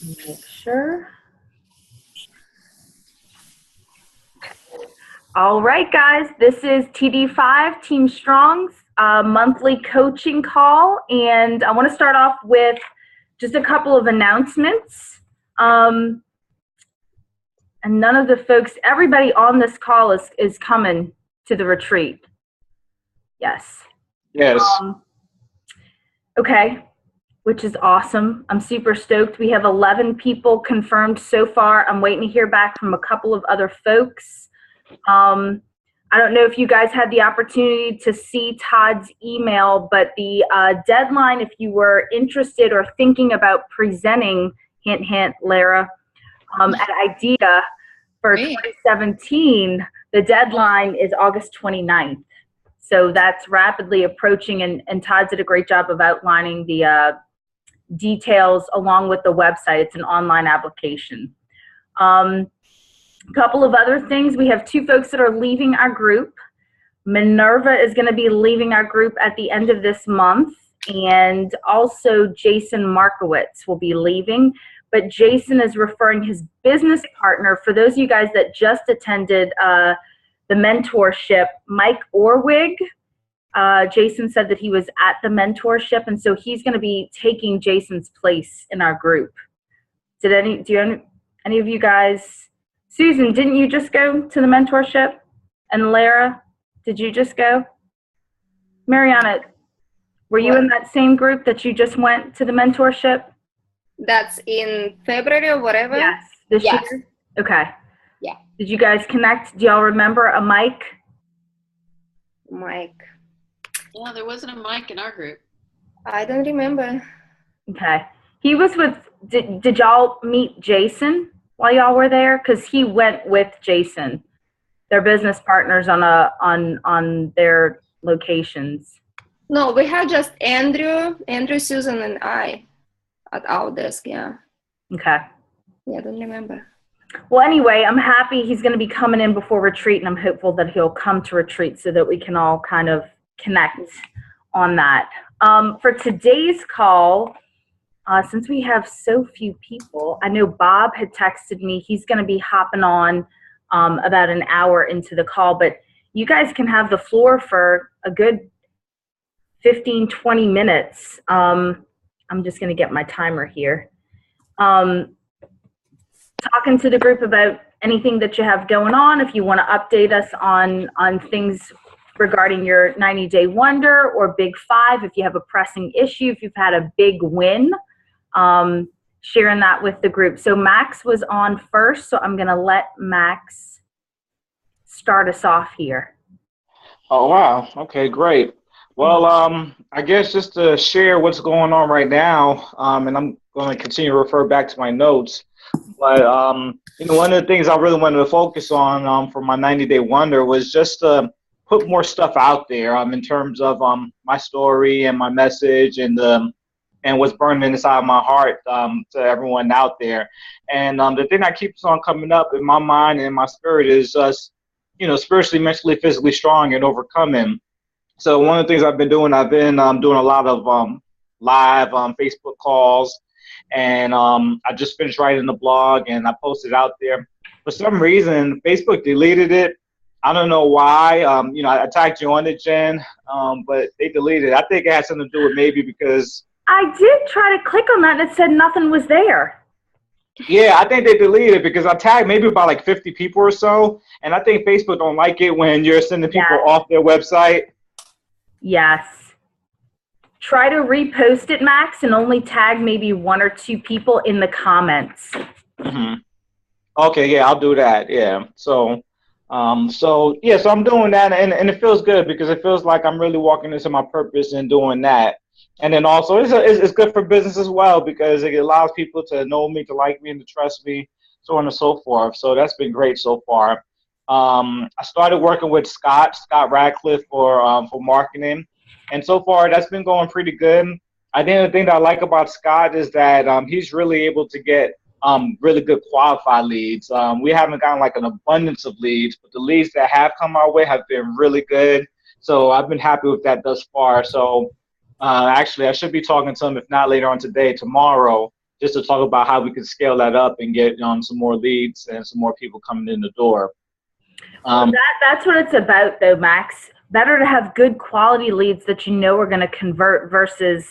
Make sure. All right, guys, this is TD5, Team Strong's monthly coaching call, and I want to start off with just a couple of announcements. And none of the folks, everybody on this call is coming to the retreat. Yes. Yes. Okay, which is awesome. I'm super stoked. We have 11 people confirmed so far. I'm waiting to hear back from a couple of other folks. I don't know if you guys had the opportunity to see Todd's email, but the deadline, if you were interested or thinking about presenting, hint, hint, Lara, an idea for 2017, the deadline is August 29th. So that's rapidly approaching, and Todd did a great job of outlining the details along with the website. It's an online application. A couple of other things. We have 2 folks that are leaving our group. Minerva is going to be leaving our group at the end of this month, and also Jason Markowitz will be leaving. But Jason is referring his business partner. For those of you guys that just attended the mentorship, Mike Orwig, Jason said that he was at the mentorship, and so he's going to be taking Jason's place in our group. Do any of you guys? Susan, didn't you just go to the mentorship? And Lara, did you just go? Mariana, were you in that same group that you just went to the mentorship? That's in February or whatever? Yes, this year? Okay. Yeah. Did you guys connect? Do y'all remember a Mike? Mike. Yeah, there wasn't a Mike in our group. I don't remember. Okay. He was with, did y'all meet Jason while y'all were there? Because he went with Jason. They're business partners on their locations. No, we had just Andrew, Susan, and I at our desk, yeah. Okay. Yeah, I don't remember. Well, anyway, I'm happy he's going to be coming in before retreat, and I'm hopeful that he'll come to retreat so that we can all kind of connect on that. For today's call, since we have so few people, I know Bob had texted me. He's going to be hopping on about an hour into the call, but you guys can have the floor for a good 15, 20 minutes. I'm just going to get my timer here. Talking to the group about anything that you have going on, if you want to update us on things regarding your 90-day wonder or Big 5, if you have a pressing issue, if you've had a big win, sharing that with the group. So Max was on first, so I'm going to let Max start us off here. Oh, wow. Okay, great. Well, I guess just to share what's going on right now, and I'm going to continue to refer back to my notes, but, one of the things I really wanted to focus on for my 90-day wonder was just to put more stuff out there in terms of my story and my message and what's burning inside my heart to everyone out there. And the thing that keeps on coming up in my mind and in my spirit is just, spiritually, mentally, physically strong and overcoming. So one of the things I've been doing doing a lot of live Facebook calls, and I just finished writing the blog and I posted out there. For some reason, Facebook deleted it. I don't know why. I tagged you on it, Jen, but they deleted it. I think it had something to do with maybe because I did try to click on that and it said nothing was there. Yeah, I think they deleted it because I tagged maybe about like 50 people or so, and I think Facebook don't like it when you're sending people off their website. Yes. Try to repost it, Max, and only tag maybe 1 or 2 people in the comments. Mm-hmm. Okay, yeah, I'll do that. Yeah. So I'm doing that, and it feels good because it feels like I'm really walking into my purpose and doing that. And then also it's good for business as well because it allows people to know me, to like me, and to trust me, so on and so forth. So that's been great so far. I started working with Scott Radcliffe for marketing, and so far that's been going pretty good. I think the thing that I like about Scott is that he's really able to get really good qualified leads. We haven't gotten like an abundance of leads, but the leads that have come our way have been really good. So I've been happy with that thus far. So actually, I should be talking to him, if not later on today, tomorrow, just to talk about how we could scale that up and get some more leads and some more people coming in the door. That's what it's about, though, Max. Better to have good quality leads that you know are going to convert versus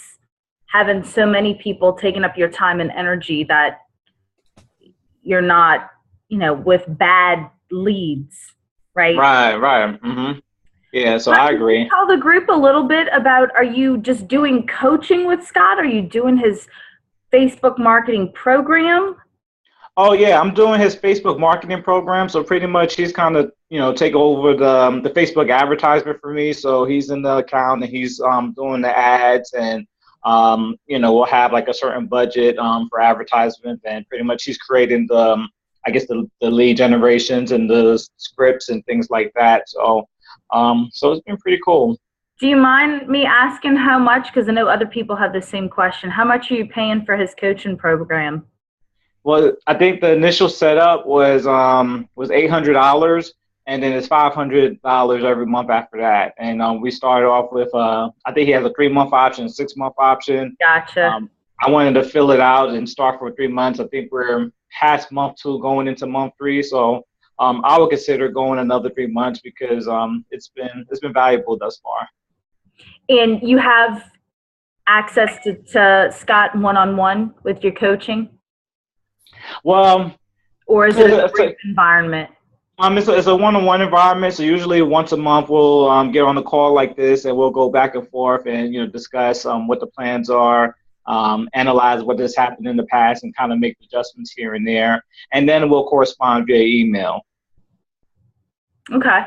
having so many people taking up your time and energy that you're not, with bad leads, right? Right. Mm-hmm. Yeah, so I agree. Can you tell the group a little bit about, are you just doing coaching with Scott? Are you doing his Facebook marketing program? Oh yeah, I'm doing his Facebook marketing program. So pretty much he's kind of, take over the Facebook advertisement for me. So he's in the account and he's doing the ads and, we'll have like a certain budget for advertisement, and pretty much he's creating the lead generations and the scripts and things like that. So it's been pretty cool. Do you mind me asking how much? Because I know other people have the same question. How much are you paying for his coaching program? Well, I think the initial setup was $800, and then it's $500 every month after that. And we started off with I think he has a 3-month option, 6-month option. Gotcha. I wanted to fill it out and start for 3 months. I think we're past month 2, going into month 3. So I would consider going another 3 months because it's been valuable thus far. And you have access to Scott one-on-one with your coaching? Well, or is it a group environment? It's a one-on-one environment. So usually once a month we'll get on a call like this and we'll go back and forth and discuss what the plans are, analyze what has happened in the past, and kind of make adjustments here and there. And then we'll correspond via email. Okay.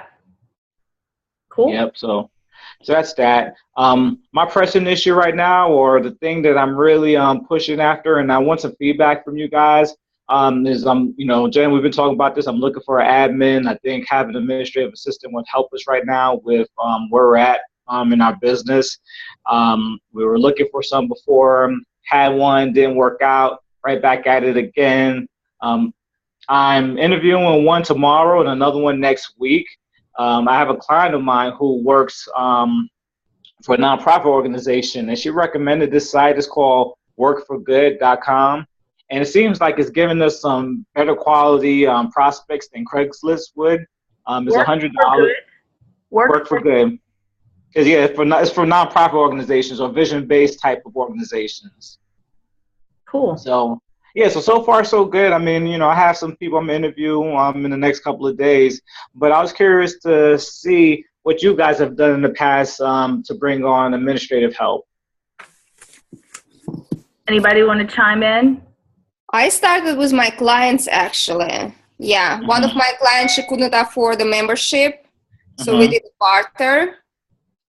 Cool. Yep. So that's that. My pressing issue right now, or the thing that I'm really pushing after, and I want some feedback from you guys, is Jen, we've been talking about this. I'm looking for an admin. I think having an administrative assistant would help us right now with where we're at in our business. We were looking for some before, had one, didn't work out, right back at it again. I'm interviewing one tomorrow and another one next week. I have a client of mine who works for a nonprofit organization, and she recommended this site. It's called workforgood.com. And it seems like it's giving us some better quality prospects than Craigslist would. It's $100. Work for good. Because it's for nonprofit organizations or vision-based type of organizations. Cool. So so far so good. I mean, I have some people I'm interviewing in the next couple of days, but I was curious to see what you guys have done in the past to bring on administrative help. Anybody want to chime in? I started with my clients, actually. Yeah, one of my clients, she couldn't afford the membership, so we did barter.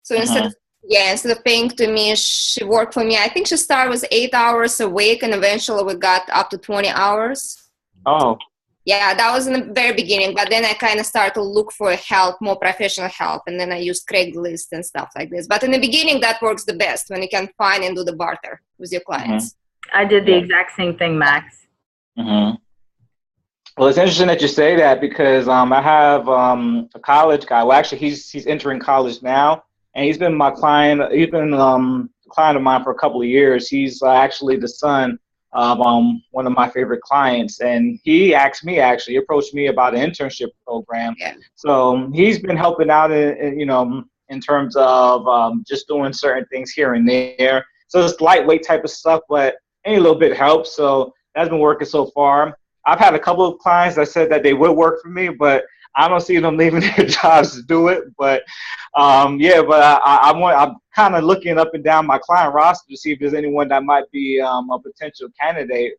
So instead of paying to me, she worked for me. I think she started with 8 hours a week, and eventually we got up to 20 hours. Oh. Yeah, that was in the very beginning, but then I kind of started to look for help, more professional help, and then I used Craigslist and stuff like this. But in the beginning, that works the best, when you can find and do the barter with your clients. I did the exact same thing, Max. Well, it's interesting that you say that because I have a college guy. Well, actually, he's entering college now, and he's been my client. He's been a client of mine for a couple of years. He's actually the son of one of my favorite clients, and he approached me about an internship program. Yeah. So he's been helping out in terms of just doing certain things here and there. So it's lightweight type of stuff, but any little bit helps. So that's been working so far. I've had a couple of clients that said that they would work for me, but I don't see them leaving their jobs to do it. But I'm kind of looking up and down my client roster to see if there's anyone that might be a potential candidate,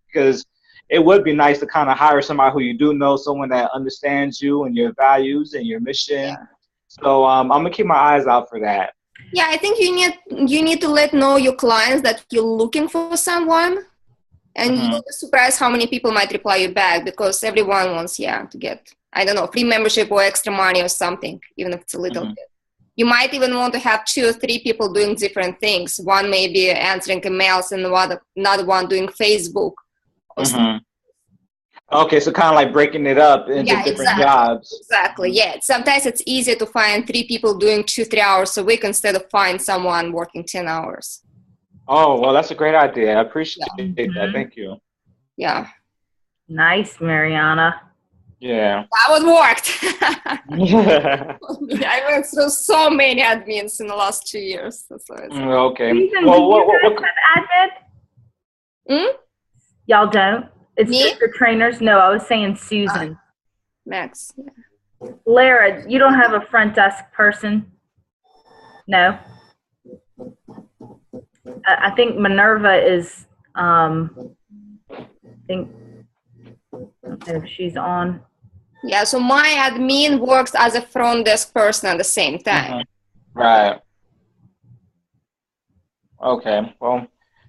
because it would be nice to kind of hire somebody who you do know, someone that understands you and your values and your mission. Yeah. So I'm gonna keep my eyes out for that. Yeah, I think you need to let know your clients that you're looking for someone, and you'll be surprised how many people might reply you back, because everyone wants to get, I don't know, free membership or extra money or something, even if it's a little bit. You might even want to have 2 or 3 people doing different things. One may be answering emails and another one doing Facebook. Okay, so kind of like breaking it up into different jobs. Exactly, yeah. Sometimes it's easier to find 3 people doing 2-3 hours a week instead of find someone working 10 hours. Oh, well, that's a great idea. I appreciate Yeah. that. Mhm. Thank you. Yeah, Nice, Mariana. Yeah. that would worked. Okay. I went through so many admins in the last 2 years. That's why it's Susan, do Well, you what, guys have admin? Hmm? Y'all don't? It's Me? just the trainers? No, I was saying Susan. Max. Lara, you don't have a front desk person? No? I think Minerva is, I think, I don't know if she's on. Yeah, so my admin works as a front desk person at the same time. Right. Okay. Well,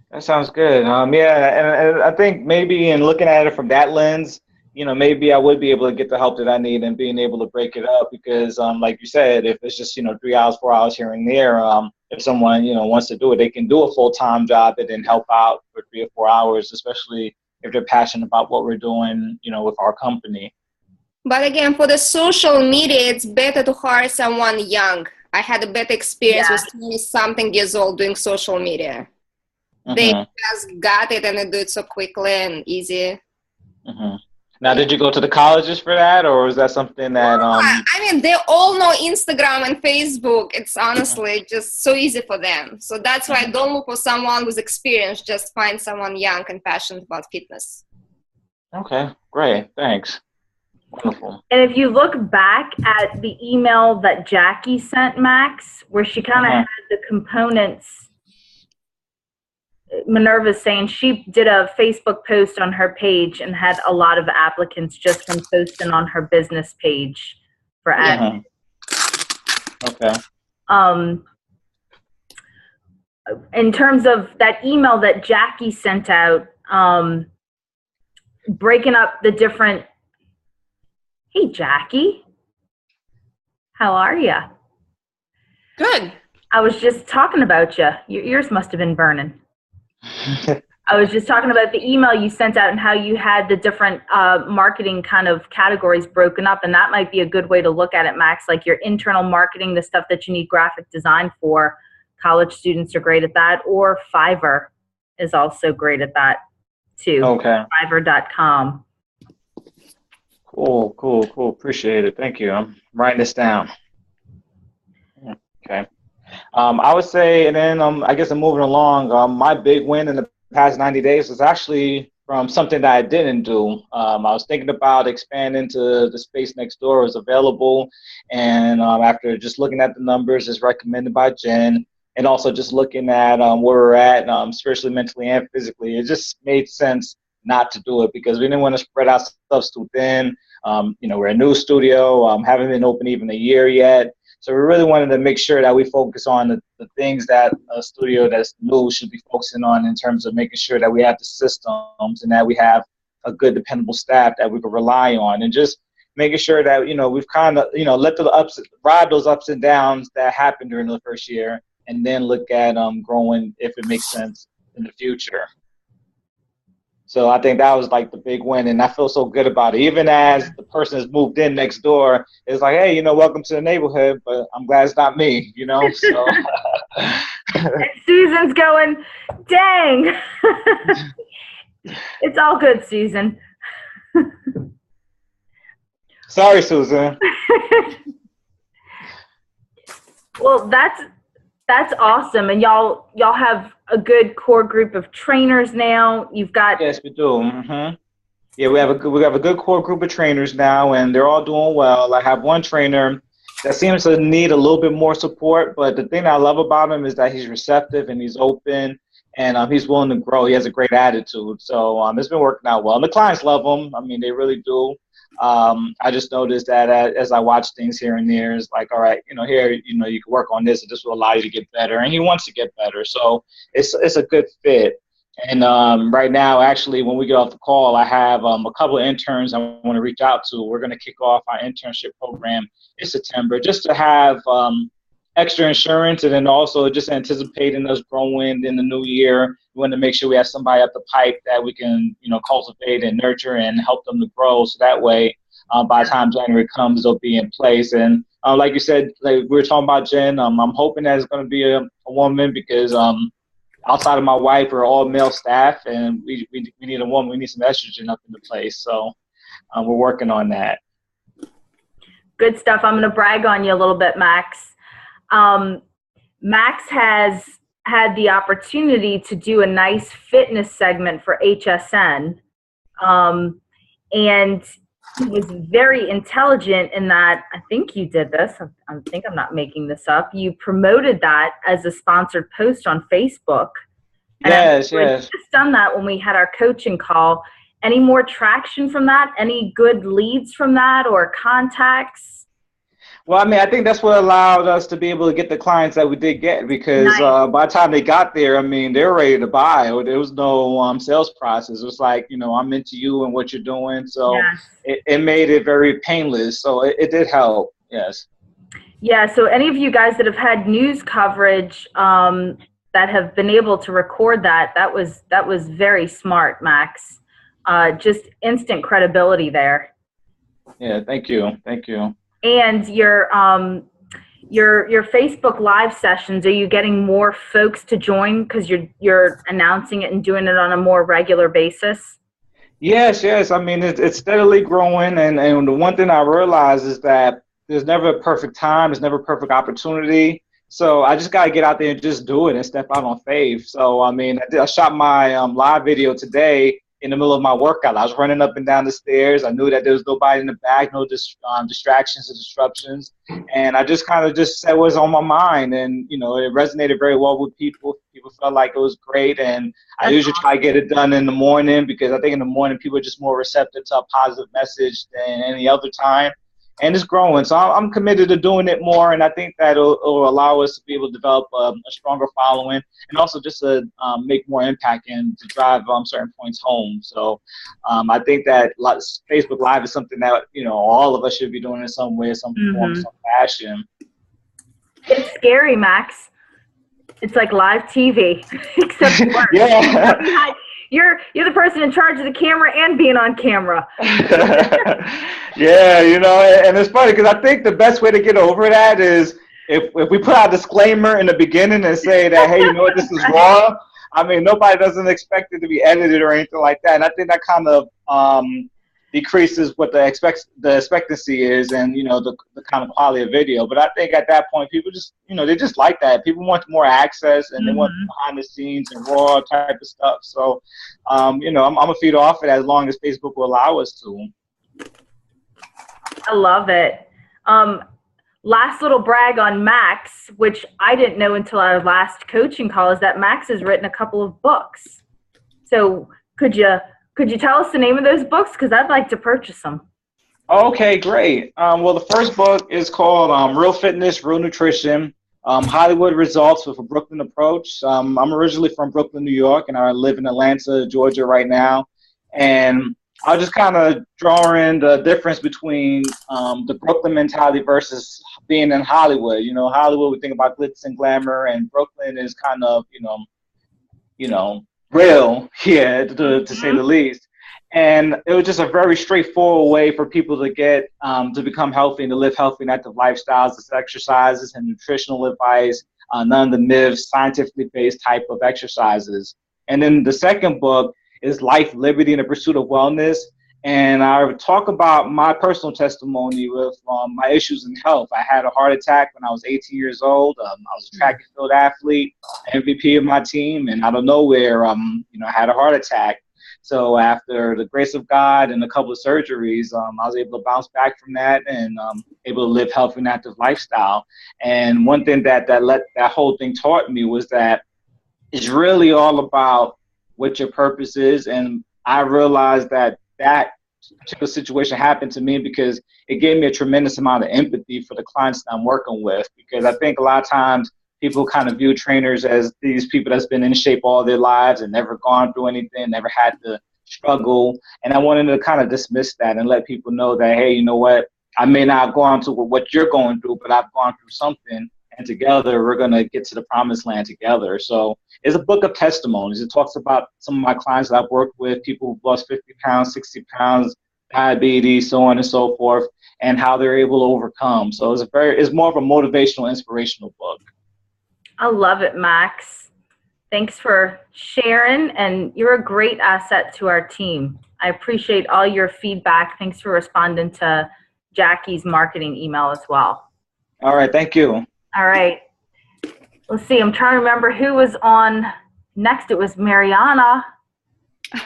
that sounds good. Yeah, and I think maybe in looking at it from that lens, maybe I would be able to get the help that I need and being able to break it up because, like you said, if it's just 3 hours, 4 hours here and there, if someone wants to do it, they can do a full-time job and then help out for 3 or 4 hours, especially if they're passionate about what we're doing, with our company. But again, for the social media, it's better to hire someone young. I had a better experience with 20-something years old doing social media. They just got it and they do it so quickly and easy. Now, did you go to the colleges for that, or is that something that? I mean, they all know Instagram and Facebook. It's honestly just so easy for them. So that's why I don't look for someone with experience. Just find someone young and passionate about fitness. Okay, great. Thanks. Wonderful. And if you look back at the email that Jackie sent Max, where she kind of had the components, Minerva's saying she did a Facebook post on her page and had a lot of applicants just from posting on her business page for admin. Okay. In terms of that email that Jackie sent out, breaking up the different. Hey, Jackie. How are you? Good. I was just talking about you. Your ears must have been burning. I was just talking about the email you sent out and how you had the different marketing kind of categories broken up. And that might be a good way to look at it, Max, like your internal marketing, the stuff that you need graphic design for. College students are great at that. Or Fiverr is also great at that too. Okay. Fiverr.com. Cool. Appreciate it. Thank you. I'm writing this down. Okay. I would say, and then I guess I'm moving along. My big win in the past 90 days was actually from something that I didn't do. I was thinking about expanding to the space next door was available, and after just looking at the numbers as recommended by Jen, and also just looking at where we're at, spiritually, mentally, and physically, it just made sense not to do it because we didn't want to spread ourselves too thin. We're a new studio, haven't been open even a year yet. So we really wanted to make sure that we focus on the things that a studio that's new should be focusing on in terms of making sure that we have the systems and that we have a good, dependable staff that we can rely on, and just making sure that, we've kind of, ride those ups and downs that happened during the first year, and then look at growing if it makes sense in the future. So I think that was like the big win, and I feel so good about it. Even as the person has moved in next door, it's like, hey, welcome to the neighborhood, but I'm glad it's not me, So. And Susan's going, dang. It's all good, Susan. Sorry, Susan. Well, that's awesome, and y'all have a good core group of trainers now. You've got Yes, we do. Yeah, we have a good core group of trainers now, and they're all doing well. I have one trainer that seems to need a little bit more support, but the thing I love about him is that he's receptive and he's open, and he's willing to grow. He has a great attitude, so it's been working out well. And the clients love him. I mean, they really do. I just noticed that as I watch things here and there, it's like, all right, here, you can work on this, and this will allow you to get better. And he wants to get better, so it's a good fit. And right now, actually, when we get off the call, I have a couple of interns I want to reach out to. We're going to kick off our internship program in September, just to have extra insurance, and then also just anticipating us growing in the new year. We want to make sure we have somebody up the pipe that we can, cultivate and nurture and help them to grow. So that way, by the time January comes, they'll be in place. And like you said, like we were talking about Jen, I'm hoping that it's going to be a woman because outside of my wife, we're all male staff, and we need a woman. We need some estrogen up in the place. So we're working on that. Good stuff. I'm going to brag on you a little bit, Max. Max has had the opportunity to do a nice fitness segment for HSN. And he was very intelligent in that, I think you did this, I think I'm not making this up. You promoted that as a sponsored post on Facebook. And Yes, I yes. just done that when we had our coaching call. Any more traction from that? Any good leads from that or contacts? Well, I mean, I think that's what allowed us to be able to get the clients that we did get, because Nice. by the time they got there, I mean, they were ready to buy. There was no sales process. It was like, I'm into you and what you're doing. So Yes. it made it very painless. So it did help. Yes. Yeah, so any of you guys that have had news coverage that have been able to record that was very smart, Max. Just instant credibility there. Yeah, thank you. Thank you. And your Facebook Live sessions, are you getting more folks to join because you're announcing it and doing it on a more regular basis? Yes, yes. I mean, it's steadily growing, and the one thing I realize is that there's never a perfect time, there's never a perfect opportunity. So I just gotta get out there and just do it and step out on faith. So I mean, I shot my live video today in the middle of my workout. I was running up and down the stairs. I knew that there was nobody in the back, no distractions or disruptions, and I just kind of just said what was on my mind, and it resonated very well with people. People felt like it was great, and I usually try to get it done in the morning, because I think in the morning people are just more receptive to a positive message than any other time. And it's growing, so I'm committed to doing it more, and I think that it'll allow us to be able to develop a stronger following, and also just to make more impact and to drive certain points home. So I think that Facebook Live is something that all of us should be doing in some way, some form, some fashion. It's scary, Max. It's like live TV, except worse. Yeah. You're the person in charge of the camera and being on camera. Yeah, and it's funny because I think the best way to get over that is if we put out a disclaimer in the beginning and say that, hey, this is raw. I mean, nobody doesn't expect it to be edited or anything like that. And I think that kind of decreases what the expectancy is, and the kind of quality of video. But I think at that point, people just they just like that. People want more access, and they want behind the scenes and raw type of stuff. So I'm gonna feed off it as long as Facebook will allow us to. I love it. Last little brag on Max, which I didn't know until our last coaching call, is that Max has written a couple of books. So could you tell us the name of those books? Because I'd like to purchase them. Okay, great. Well, the first book is called Real Fitness, Real Nutrition, Hollywood Results with a Brooklyn Approach. I'm originally from Brooklyn, New York, and I live in Atlanta, Georgia right now. And I'll just kind of draw in the difference between the Brooklyn mentality versus being in Hollywood. Hollywood, we think about glitz and glamour, and Brooklyn is kind of, real here, to say the least. And it was just a very straightforward way for people to get to become healthy and to live healthy and active lifestyles, as exercises and nutritional advice, none of the myths, scientifically based type of exercises. And then the second book is Life, Liberty, and the Pursuit of Wellness. And I talk about my personal testimony with my issues in health. I had a heart attack when I was 18 years old. I was a track and field athlete, MVP of my team, and out of nowhere, I had a heart attack. So after the grace of God and a couple of surgeries, I was able to bounce back from that and able to live healthy and active lifestyle. And one thing that whole thing taught me was that it's really all about what your purpose is. And I realized that particular situation happened to me because it gave me a tremendous amount of empathy for the clients that I'm working with, because I think a lot of times people kind of view trainers as these people that's been in shape all their lives and never gone through anything, never had to struggle. And I wanted to kind of dismiss that and let people know that, hey, you know what, I may not have gone through what you're going through, but I've gone through something, and together we're going to get to the promised land together. So it's a book of testimonies. It talks about some of my clients that I've worked with, people who've lost 50 pounds, 60 pounds, diabetes, so on and so forth, and how they're able to overcome. So it's more of a motivational, inspirational book. I love it, Max. Thanks for sharing, and you're a great asset to our team. I appreciate all your feedback. Thanks for responding to Jackie's marketing email as well. All right, thank you. All right. Let's see, I'm trying to remember who was on next. It was Mariana. So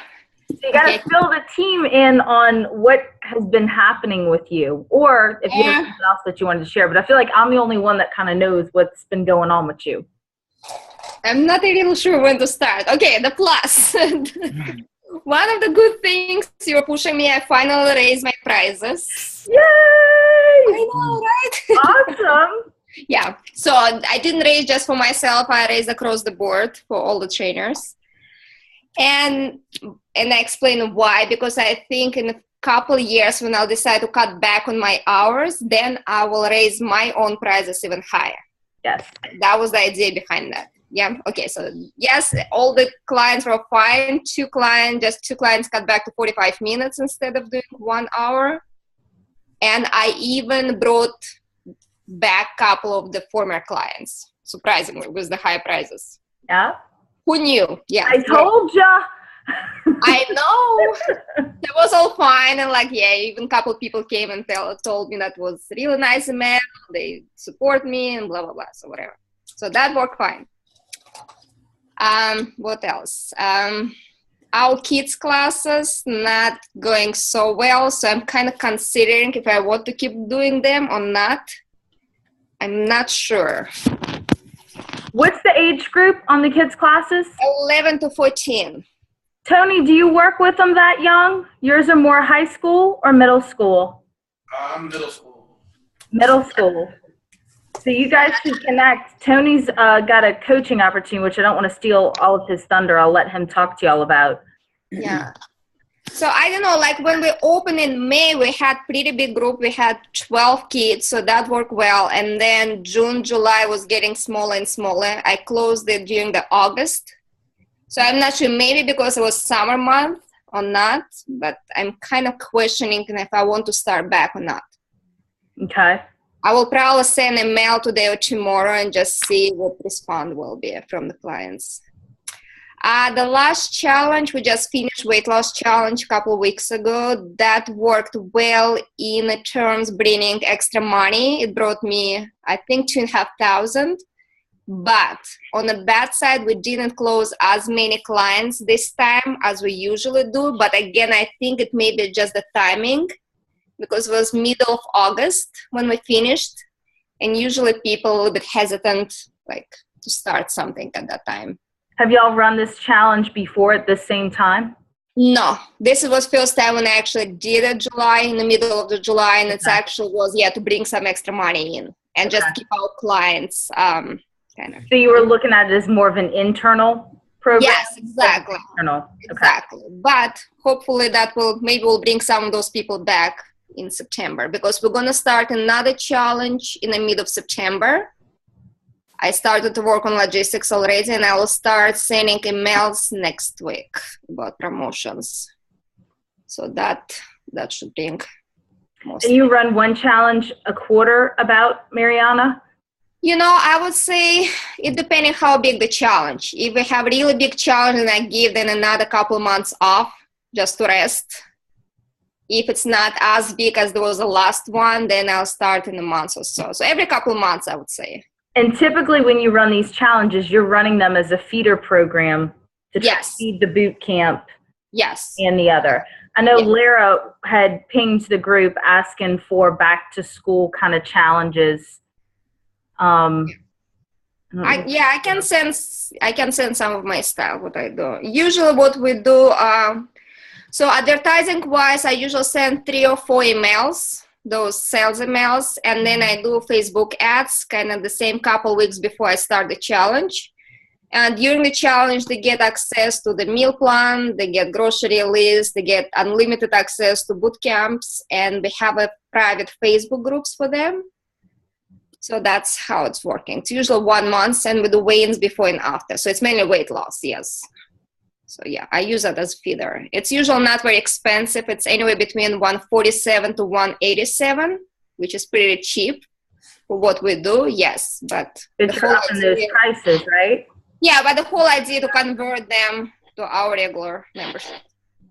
you got to fill the team in on what has been happening with you, or if you have something else that you wanted to share. But I feel like I'm the only one that kind of knows what's been going on with you. I'm not really sure when to start. Okay, the plus. One of the good things you were pushing me, I finally raised my prizes. Yay! I know, right? Awesome. Yeah, so I didn't raise just for myself. I raised across the board for all the trainers. And I explain why, because I think in a couple of years when I'll decide to cut back on my hours, then I will raise my own prices even higher. Yes. That was the idea behind that. Yeah. Okay. So yes, all the clients were fine. Two clients cut back to 45 minutes instead of doing 1 hour. And I even brought back a couple of the former clients, surprisingly, with the high prices. Yeah. Who knew? Yeah. I told ya. I know. It was all fine. And like, yeah, even a couple of people came and told me that was really nice email. They support me and blah, blah, blah. So whatever. So that worked fine. What else? Our kids classes not going so well. So I'm kind of considering if I want to keep doing them or not. I'm not sure. What's the age group on the kids' classes? 11 to 14. Tony, do you work with them that young? Yours are more high school or middle school? Middle school. Middle school. So you guys should connect. Tony's got a coaching opportunity, which I don't want to steal all of his thunder. I'll let him talk to you all about. Yeah. So I don't know, like when we opened in May, we had pretty big group. We had 12 kids, so that worked well. And then June, July was getting smaller and smaller. I closed it during the August. So I'm not sure, maybe because it was summer month or not, but I'm kind of questioning if I want to start back or not. Okay. I will probably send a mail today or tomorrow and just see what response will be from the clients. The last challenge, we just finished weight loss challenge a couple of weeks ago. That worked well in terms bringing extra money. It brought me, I think, 2,500. But on the bad side, we didn't close as many clients this time as we usually do. But again, I think it may be just the timing, because it was middle of August when we finished. And usually people are a little bit hesitant, like, to start something at that time. Have y'all run this challenge before at the same time? No, this was first time when I actually did it July, in the middle of the July, and it's actually was, to bring some extra money in and just keep our clients kind of. So you were looking at it as more of an internal program? Yes, exactly. Internal. Exactly. Okay. But hopefully that maybe we'll bring some of those people back in September, because we're going to start another challenge in the mid of September. I started to work on logistics already, and I will start sending emails next week about promotions. So that should bring most. And you run one challenge a quarter about, Mariana? You know, I would say it depending how big the challenge. If we have a really big challenge, and I give them another couple months off just to rest. If it's not as big as there was the last one, then I'll start in a month or so. So every couple of months, I would say. And typically when you run these challenges, you're running them as a feeder program to feed the boot camp and the other. I know Lara had pinged the group asking for back to school kind of challenges. I can send some of my stuff, what I do. Usually what we do, so advertising wise, I usually send 3 or 4 emails, those sales emails, and then I do Facebook ads kind of the same couple weeks before I start the challenge. And during the challenge, they get access to the meal plan, they get grocery list, they get unlimited access to boot camps, and we have a private Facebook groups for them. So that's how it's working. It's usually 1 month, and with the weigh-ins before and after. So it's mainly weight loss, yes. So yeah, I use that as feeder. It's usually not very expensive. It's anywhere between $147 to $187, which is pretty cheap for what we do. Yes, but it's on those prices, right? Yeah, but the whole idea to convert them to our regular membership.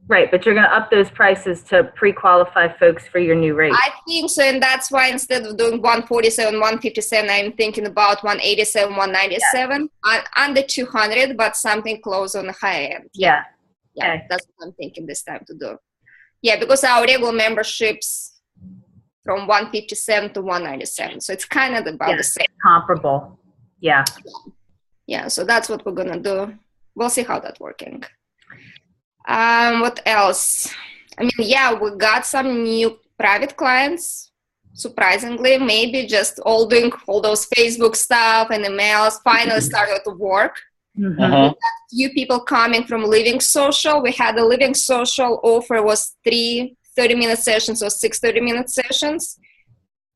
Right, but you're going to up those prices to pre-qualify folks for your new rate. I think so, and that's why instead of doing 147, 157, I'm thinking about 187, 197, under 200, but something close on the high end. Yeah. Yeah, Okay. that's what I'm thinking this time to do. Yeah, because our regular memberships from 157 to 197, so it's kind of about the same. Comparable. Yeah. Yeah, so that's what we're gonna do. We'll see how that's working. What else? I mean, yeah, we got some new private clients, surprisingly, maybe just all doing all those Facebook stuff and emails finally started to work. Mhm. Few people coming from Living Social. We had the Living Social offer was 3 30-minute sessions or 6 30-minute sessions.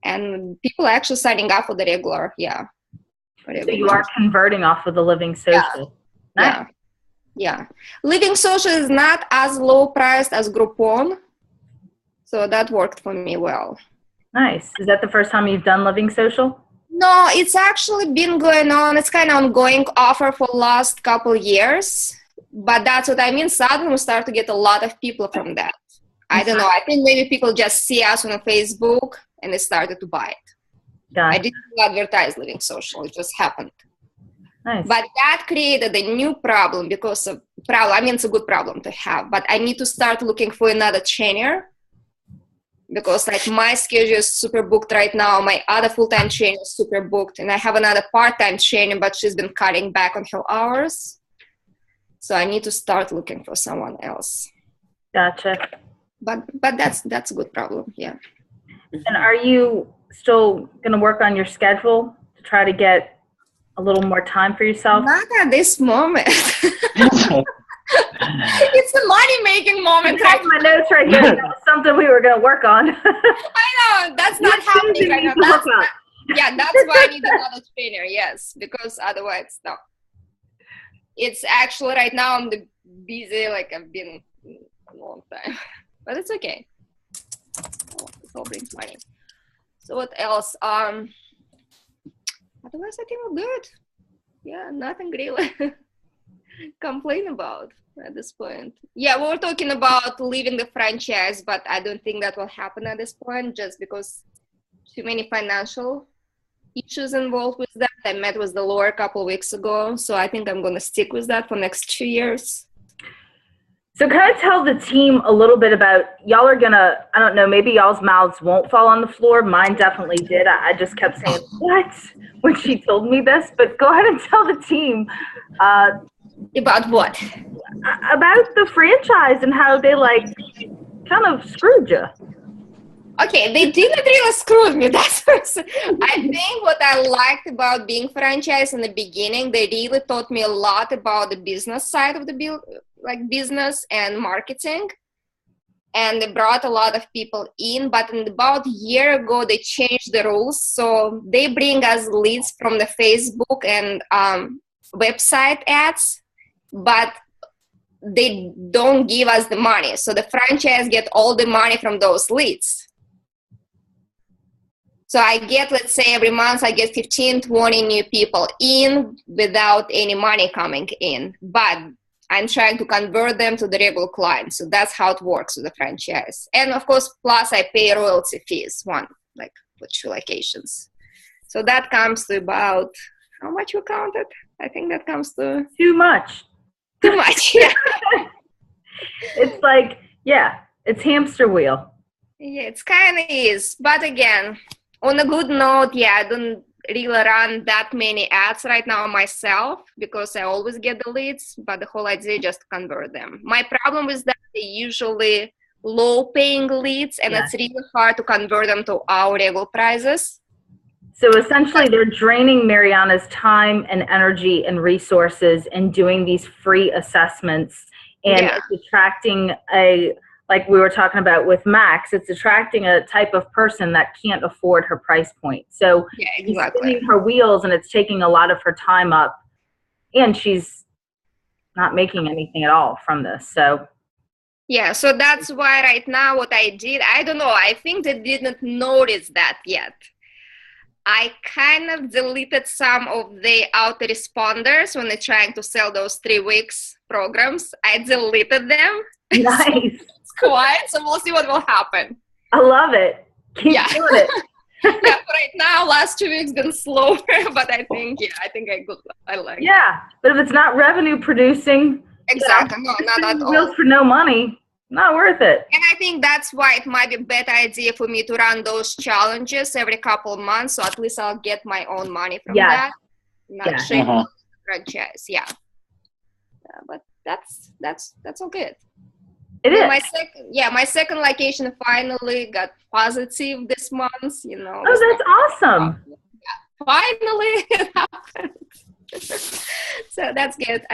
And people are actually signing up for the regular, yeah. So you are converting off of the Living Social. Nice. Yeah. Living Social is not as low priced as Groupon. So that worked for me well. Nice. Is that the first time you've done Living Social? No, it's actually been going on. It's kind of ongoing offer for last couple years. But that's what I mean. Suddenly we start to get a lot of people from that. I don't know. I think maybe people just see us on Facebook and they started to buy it. I didn't advertise Living Social. It just happened. Nice. But that created a new problem because of problem. I mean, it's a good problem to have, but I need to start looking for another trainer because like my schedule is super booked right now. My other full-time trainer is super booked and I have another part-time trainer, but she's been cutting back on her hours. So I need to start looking for someone else. Gotcha. But that's a good problem. Yeah. And are you still going to work on your schedule to try to get a little more time for yourself? Not at this moment. It's a money-making moment. I have my notes right here. That was something we were going to work on. I know. That's not happening right now. That's why I need another trainer, yes. Because otherwise, no. It's actually right now I'm busy like I've been a long time. But it's okay. It all brings money. So what else? Otherwise, I think we're good. Yeah, nothing really complain about at this point. Yeah, we were talking about leaving the franchise, but I don't think that will happen at this point just because too many financial issues involved with that. I met with the lawyer a couple of weeks ago, so I think I'm going to stick with that for next 2 years. So can I tell the team a little bit about, y'all are gonna, I don't know, maybe y'all's mouths won't fall on the floor. Mine definitely did. I just kept saying, what? When she told me this, but go ahead and tell the team. About what? About the franchise and how they like kind of screwed you. Okay, they didn't really screw me. That's what I think what I liked about being franchise in the beginning, they really taught me a lot about the business side of the business and marketing. And they brought a lot of people in, but in about a year ago, they changed the rules. So they bring us leads from the Facebook and website ads, but they don't give us the money. So the franchise get all the money from those leads. So I get, let's say every month I get 15, 20 new people in without any money coming in, but I'm trying to convert them to the regular clients. So that's how it works with the franchise. And of course, plus I pay royalty fees, for 2 locations. So that comes to about, how much you counted? I think that comes to... Too much. Too much, yeah. It's like, yeah, it's hamster wheel. Yeah, it's kind of is. But again, on a good note, yeah, I don't really run that many ads right now myself because I always get the leads, but the whole idea is just to convert them. My problem is that they usually low-paying leads, and it's really hard to convert them to our regular prices. So essentially, they're draining Mariana's time and energy and resources in doing these free assessments, and it's attracting like we were talking about with Max, it's attracting a type of person that can't afford her price point. So she's spinning her wheels and it's taking a lot of her time up, and she's not making anything at all from this. So yeah, so that's why right now what I did, I don't know, I think they didn't notice that yet. I kind of deleted some of the autoresponders when they're trying to sell those 3 weeks programs. I deleted them. Nice. It's quiet, so we'll see what will happen. I love it. Keep Yeah. doing it. Yeah, right now, last 2 weeks been slower, but I think I like it. Yeah, but if it's not revenue producing, Exactly. No, not at all. bills for no money, not worth it. And I think that's why it might be a better idea for me to run those challenges every couple of months, so at least I'll get my own money from Yes. that. Not Yeah. shame on the franchise. Yeah. But that's all good. It is. My second location finally got positive this month. You know. Oh, that's awesome. Finally, it happened. So that's good.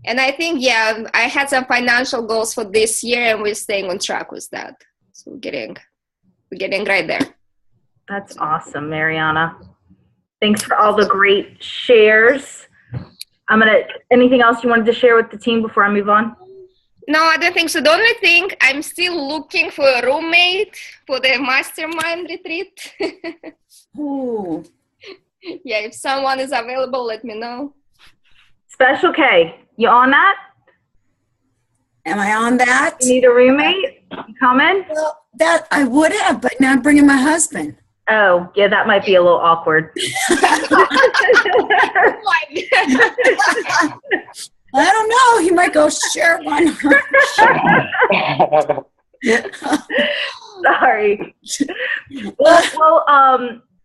And I think, I had some financial goals for this year, and we're staying on track with that. So we're getting right there. That's awesome, Mariana. Thanks for all the great shares. Anything else you wanted to share with the team before I move on? No, I don't think so. The only thing, I'm still looking for a roommate for the mastermind retreat. Ooh. Yeah, if someone is available, let me know. Special K, you on that? Am I on that? You need a roommate? You coming? Well, that I would have, but now I'm bringing my husband. Oh, yeah, that might be a little awkward. I don't know. He might go, sure, why not? Sorry. Well,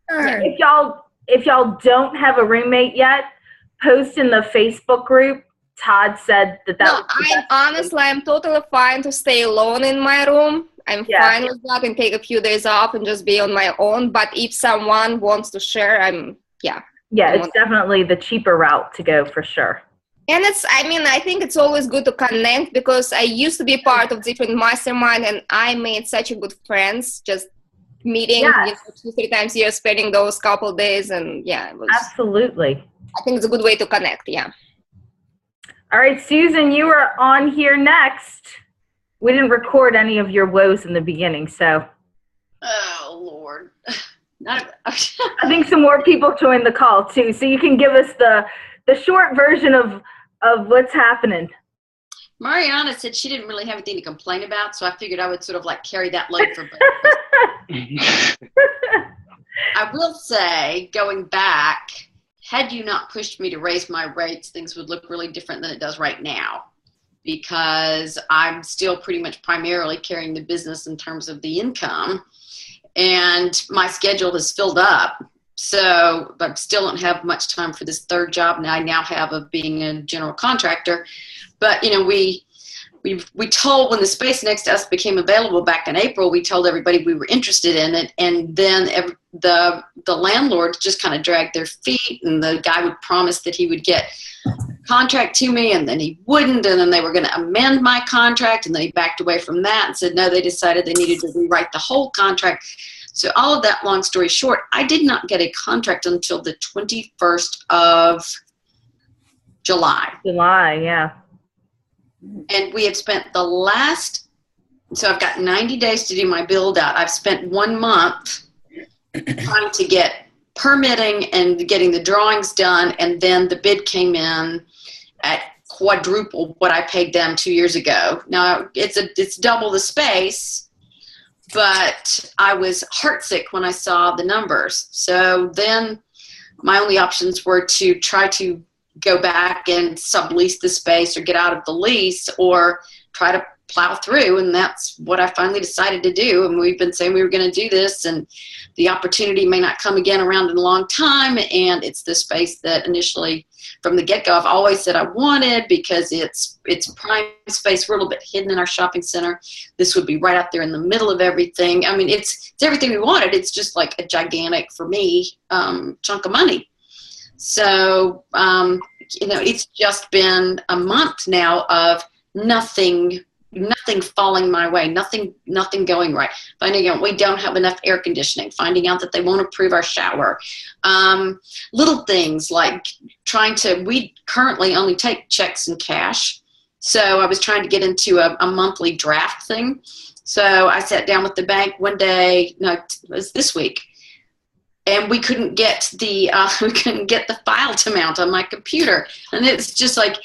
Sure. if y'all don't have a roommate yet, post in the Facebook group. Todd said that No, was the best. I'm totally fine to stay alone in my room. I'm Yeah. fine with that and take a few days off and just be on my own. But if someone wants to share, Yeah, it's definitely the cheaper route to go for sure. And I think it's always good to connect, because I used to be part of different mastermind and I made such a good friends just meeting Yes. 2-3 times a year, spending those couple days, and it was. Absolutely. I think it's a good way to connect. Yeah. All right, Susan, you are on here next. We didn't record any of your woes in the beginning, so Oh, Lord. Not, I think some more people joined the call too. So you can give us the short version of what's happening. Mariana said she didn't really have anything to complain about, so I figured I would sort of like carry that load for both of us. I will say, going back, had you not pushed me to raise my rates, things would look really different than it does right now, because I'm still pretty much primarily carrying the business in terms of the income, and my schedule has filled up. So I still don't have much time for this third job I now have of being a general contractor. But, we told, when the space next to us became available back in April, we told everybody we were interested in it. And then the landlords just kind of dragged their feet, and the guy would promise that he would get a contract to me, and then he wouldn't. And then they were going to amend my contract, and then he backed away from that and said, no, they decided they needed to rewrite the whole contract. So all of that, long story short, I did not get a contract until the 21st of July. July, yeah. And we had spent so I've got 90 days to do my build out. I've spent 1 month trying to get permitting and getting the drawings done. And then the bid came in at quadruple what I paid them 2 years ago. Now it's double the space, but I was heartsick when I saw the numbers. So then my only options were to try to go back and sublease the space or get out of the lease, or try to plow through. And that's what I finally decided to do. And we've been saying we were going to do this, and the opportunity may not come again around in a long time. And it's the space that initially, from the get-go, I've always said I wanted, because it's prime space. We're a little bit hidden in our shopping center. This would be right out there in the middle of everything. I mean, it's everything we wanted. It's just like a gigantic, for me, chunk of money. So, it's just been a month now of nothing falling my way, nothing going right. Finding out we don't have enough air conditioning, finding out that they won't approve our shower. Little things like we currently only take checks and cash. So I was trying to get into a monthly draft thing. So I sat down with the bank one day, no, it was this week. and we couldn't get the file to mount on my computer. And it's just like,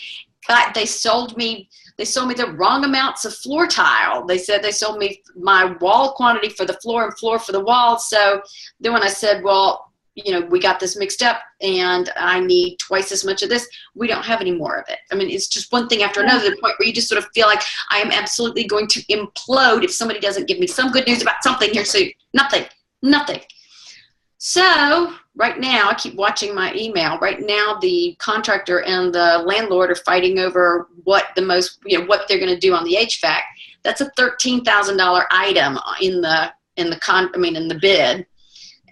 God, they sold me the wrong amounts of floor tile. They said they sold me my wall quantity for the floor and floor for the wall. So then when I said, well, we got this mixed up and I need twice as much of this, we don't have any more of it. I mean, it's just one thing after another, to the point where you just sort of feel like I am absolutely going to implode if somebody doesn't give me some good news about something here soon. Nothing. So right now, I keep watching my email. Right now, the contractor and the landlord are fighting over what they're going to do on the HVAC. That's a $13,000 item in the bid.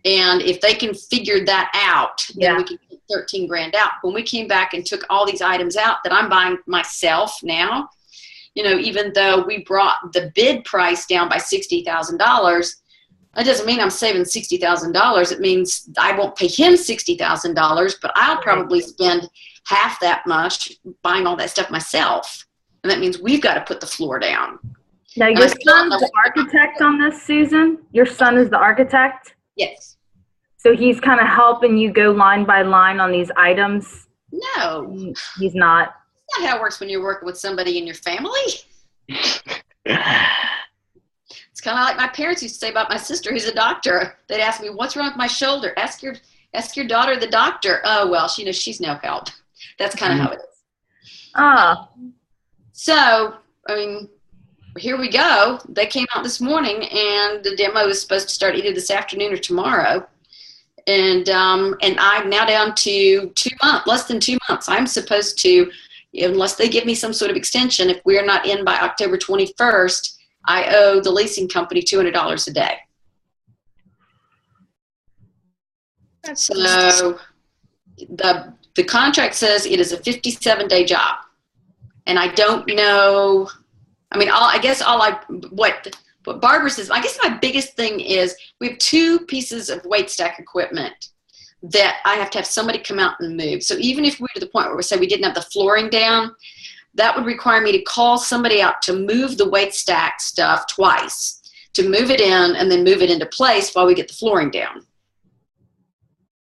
And if they can figure that out, then we can get 13 grand out. When we came back and took all these items out that I'm buying myself now, even though we brought the bid price down by $60,000, that doesn't mean I'm saving $60,000. It means I won't pay him $60,000, but I'll probably spend half that much buying all that stuff myself. And that means we've got to put the floor down. Now, your son's the architect on this, Susan? Your son is the architect? Yes. So he's kind of helping you go line by line on these items? No. He's not? That's not how it works when you're working with somebody in your family. It's kind of like my parents used to say about my sister who's a doctor. They'd ask me, what's wrong with my shoulder? Ask your daughter, the doctor. Oh, well, she's no help. That's kind of how it is. So, I mean, here we go. They came out this morning, and the demo is supposed to start either this afternoon or tomorrow. And I'm now down to less than 2 months. I'm supposed to, unless they give me some sort of extension, if we're not in by October 21st, I owe the leasing company $200 a day. So the contract says it is a 57-day job. And I don't know, I mean, what Barbara says, I guess my biggest thing is we have 2 pieces of weight stack equipment that I have to have somebody come out and move. So even if we're to the point where we say we didn't have the flooring down, that would require me to call somebody out to move the weight stack stuff twice, to move it in and then move it into place while we get the flooring down.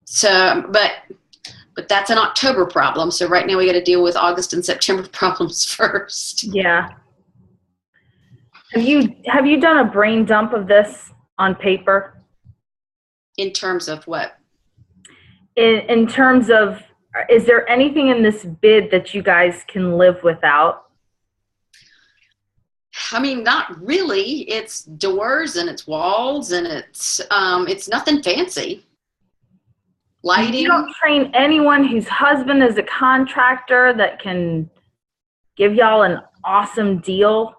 So, but that's an October problem. So right now we got to deal with August and September problems first. Yeah. Have you done a brain dump of this on paper? In terms of what? In terms of, is there anything in this bid that you guys can live without? I mean, not really. It's doors and it's walls and it's nothing fancy. Lighting. You don't train anyone whose husband is a contractor that can give y'all an awesome deal?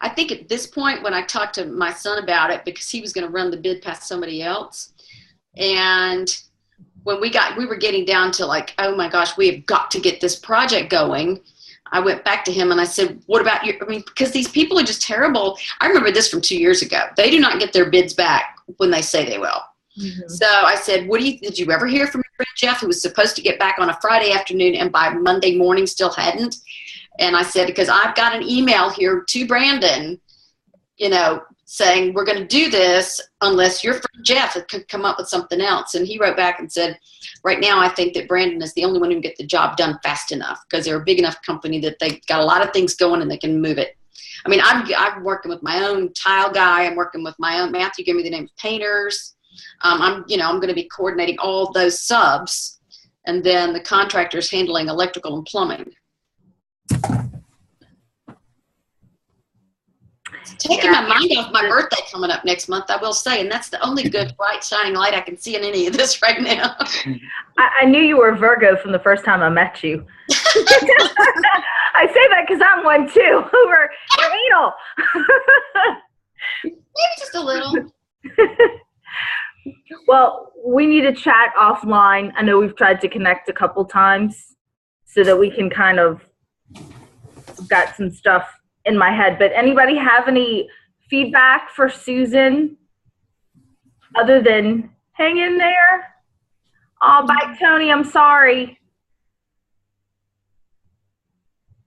I think at this point, when I talked to my son about it, because he was going to run the bid past somebody else, and when we were getting down to like, oh my gosh, we have got to get this project going. I went back to him and I said, what about you? I mean, because these people are just terrible. I remember this from 2 years ago. They do not get their bids back when they say they will. Mm-hmm. So I said, did you ever hear from your friend Jeff, who was supposed to get back on a Friday afternoon and by Monday morning still hadn't? And I said, because I've got an email here to Brandon, saying we're going to do this unless your friend Jeff could come up with something else. And he wrote back and said, right now I think that Brandon is the only one who can get the job done fast enough because they're a big enough company that they've got a lot of things going and they can move it. I mean, I'm working with my own tile guy. I'm working with my own, Matthew gave me the name of painters. I'm going to be coordinating all those subs, and then the contractors handling electrical and plumbing. It's taking my mind off my birthday coming up next month, I will say, and that's the only good, bright, shining light I can see in any of this right now. I knew you were a Virgo from the first time I met you. I say that because I'm one too. We're anal. Maybe just a little. Well, we need to chat offline. I know we've tried to connect a couple times so that we can kind of got some stuff in my head. But anybody have any feedback for Susan other than hang in there? Oh, bye, Tony. I'm sorry.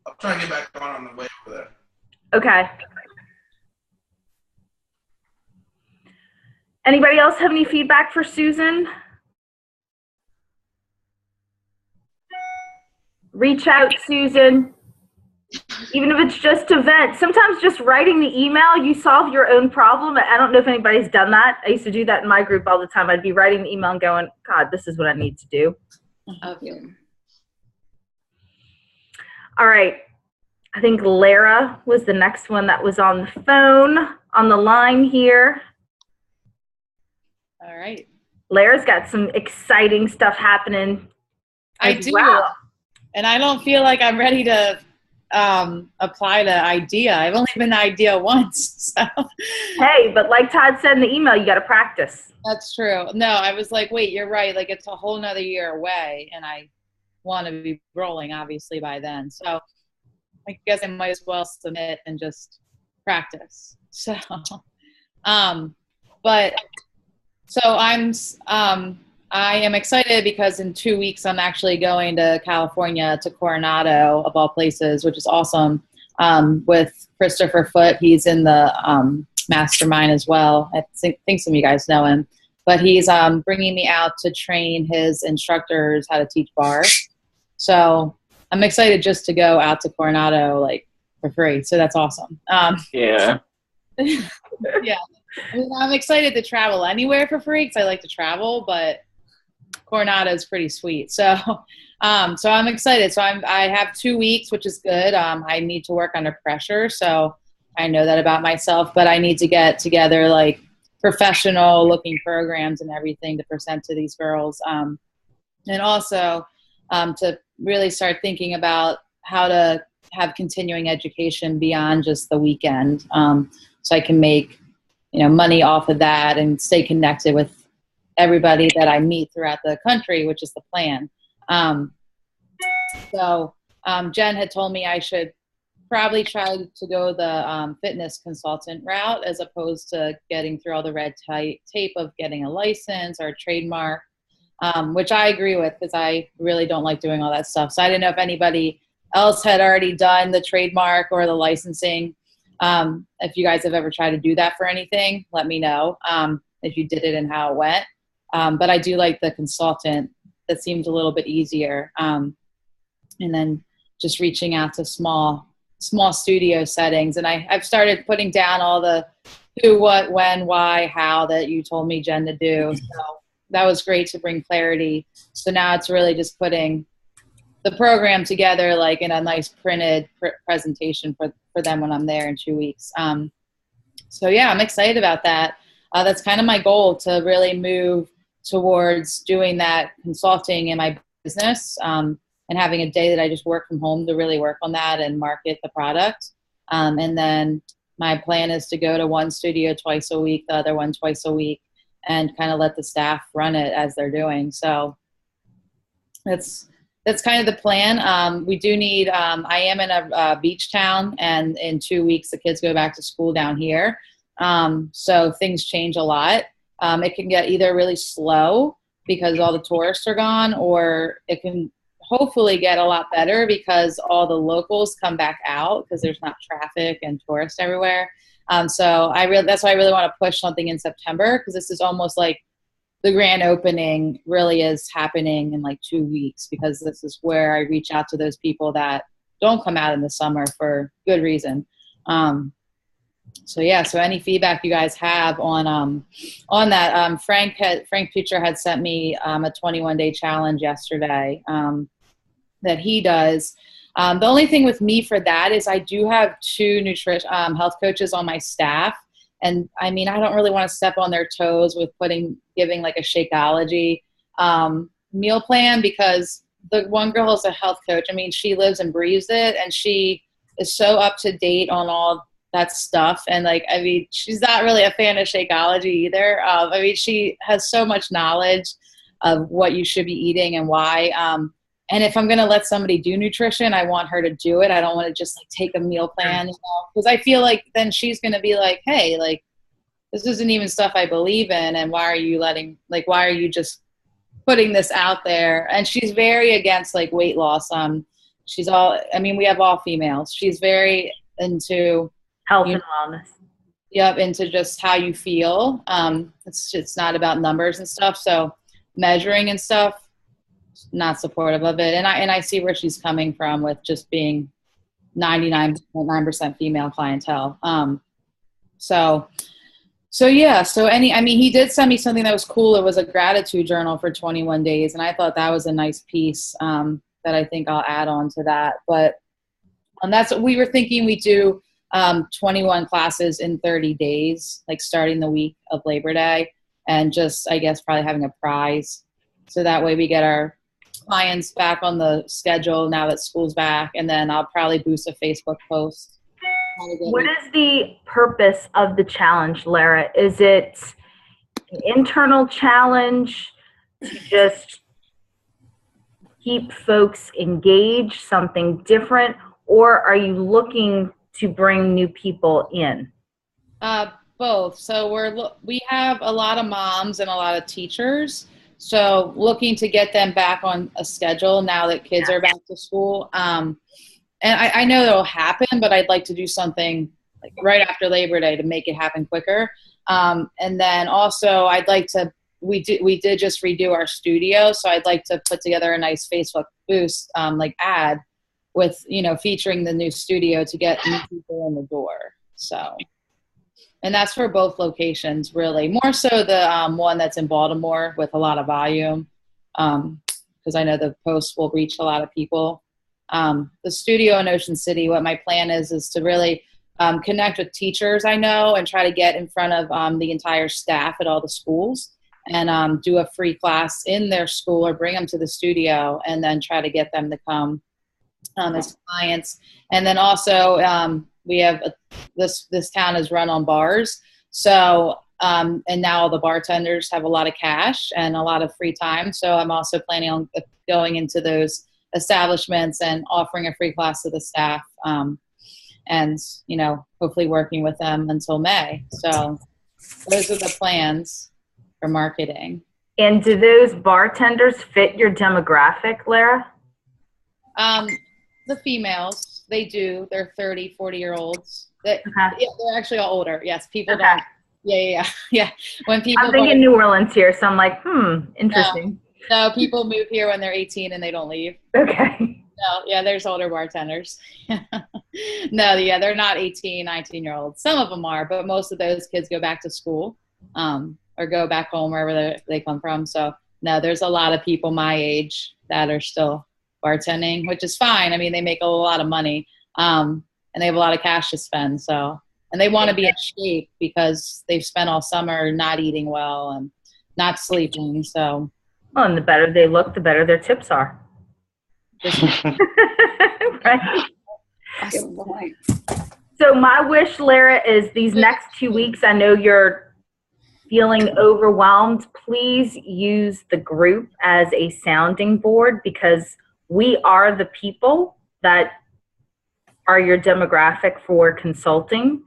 I'll try and get back on the way over there. Okay. Anybody else have any feedback for Susan? Reach out, Susan. Even if it's just to vent. Sometimes just writing the email, you solve your own problem. I don't know if anybody's done that. I used to do that in my group all the time. I'd be writing the email and going, God, this is what I need to do. Okay. All right. I think Lara was the next one that was on the phone, on the line here. All right. Lara's got some exciting stuff happening. I as do. well. And I don't feel like I'm ready to apply to IDEA. I've only been to IDEA once. So. Hey, but like Todd said in the email, you got to practice. That's true. No, I was like, wait, you're right. Like, it's a whole nother year away, and I want to be rolling, obviously, by then. So I guess I might as well submit and just practice. So, I am excited because in 2 weeks I'm actually going to California, to Coronado, of all places, which is awesome, with Christopher Foote. He's in the mastermind as well. I think some of you guys know him. But he's bringing me out to train his instructors how to teach bar. So I'm excited just to go out to Coronado, like, for free. So that's awesome. Yeah. Yeah. I mean, I'm excited to travel anywhere for free because I like to travel, but Coronado is pretty sweet. So I'm excited. So I have 2 weeks, which is good. I need to work under pressure. So I know that about myself, but I need to get together like professional looking programs and everything to present to these girls. And also to really start thinking about how to have continuing education beyond just the weekend. So I can make, money off of that and stay connected with everybody that I meet throughout the country, which is the plan. Jen had told me I should probably try to go the fitness consultant route as opposed to getting through all the red tape of getting a license or a trademark, which I agree with because I really don't like doing all that stuff. So I didn't know if anybody else had already done the trademark or the licensing. If you guys have ever tried to do that for anything, let me know if you did it and how it went. But I do like the consultant. That seems a little bit easier. And then just reaching out to small studio settings. And I've started putting down all the who, what, when, why, how that you told me, Jen, to do. So that was great to bring clarity. So now it's really just putting the program together like in a nice printed presentation for them when I'm there in 2 weeks. So yeah, I'm excited about that. That's kind of my goal, to really move towards doing that consulting in my business, and having a day that I just work from home to really work on that and market the product. And then my plan is to go to one studio twice a week, the other one twice a week, and kind of let the staff run it as they're doing. So that's kind of the plan. We do need, I am in a beach town, and in 2 weeks the kids go back to school down here. So things change a lot. It can get either really slow because all the tourists are gone, or it can hopefully get a lot better because all the locals come back out because there's not traffic and tourists everywhere. So that's why I really want to push something in September, because this is almost like the grand opening really is happening in like 2 weeks, because this is where I reach out to those people that don't come out in the summer for good reason. So any feedback you guys have on that, Frank Future had sent me a 21-day challenge yesterday that he does. The only thing with me for that is I do have 2 health coaches on my staff. And I mean, I don't really want to step on their toes with giving like a Shakeology meal plan, because the one girl is a health coach. I mean, she lives and breathes it, and she is so up to date on all that stuff. And like, I mean, she's not really a fan of Shakeology either. I mean, she has so much knowledge of what you should be eating and why. And if I'm going to let somebody do nutrition, I want her to do it. I don't want to just like take a meal plan, because I feel like then she's going to be like, hey, like, this isn't even stuff I believe in. And why are you just putting this out there? And she's very against like weight loss. We have all females. She's very into health and wellness. Yep. Into just how you feel. It's not about numbers and stuff. So measuring and stuff, not supportive of it. And I see where she's coming from with just being 99.9% female clientele. He did send me something that was cool. It was a gratitude journal for 21 days. And I thought that was a nice piece that I think I'll add on to that. But that's what we were thinking. We do 21 classes in 30 days, like starting the week of Labor Day, and just, I guess, probably having a prize. So that way we get our clients back on the schedule now that school's back. And then I'll probably boost a Facebook post. What is the purpose of the challenge, Lara? Is it an internal challenge to just keep folks engaged, something different, or are you looking to bring new people in? Both. So we have a lot of moms and a lot of teachers. So looking to get them back on a schedule now that kids are back to school. And I know it'll happen, but I'd like to do something like right after Labor Day to make it happen quicker. And then also I'd like to, we did just redo our studio. So I'd like to put together a nice Facebook boost, ad with, featuring the new studio to get new people in the door. So, and that's for both locations, really. More so the one that's in Baltimore with a lot of volume, because I know the post will reach a lot of people. The studio in Ocean City, what my plan is to really connect with teachers I know and try to get in front of the entire staff at all the schools and do a free class in their school or bring them to the studio and then try to get them to come as clients. And then also we have this town is run on bars. So, and now all the bartenders have a lot of cash and a lot of free time. So I'm also planning on going into those establishments and offering a free class to the staff and, hopefully working with them until May. So those are the plans for marketing. And do those bartenders fit your demographic, Lara? The females, they do. They're 30, 40-year-olds. They're actually all older. Yes, people don't. Yeah. When people I'm thinking New Orleans here, so I'm like, interesting. No, people move here when they're 18 and they don't leave. Okay. No, yeah, there's older bartenders. No, yeah, they're not 18, 19-year-olds. Some of them are, but most of those kids go back to school or go back home wherever they come from. So, no, there's a lot of people my age that are still bartending, which is fine. I mean, they make a lot of money and they have a lot of cash to spend. So, and they want to be in shape because they've spent all summer not eating well and not sleeping. So, well, and the better they look, the better their tips are. Right? Good point. So my wish, Lara, is these next 2 weeks, I know you're feeling overwhelmed. Please use the group as a sounding board because we are the people that are your demographic for consulting.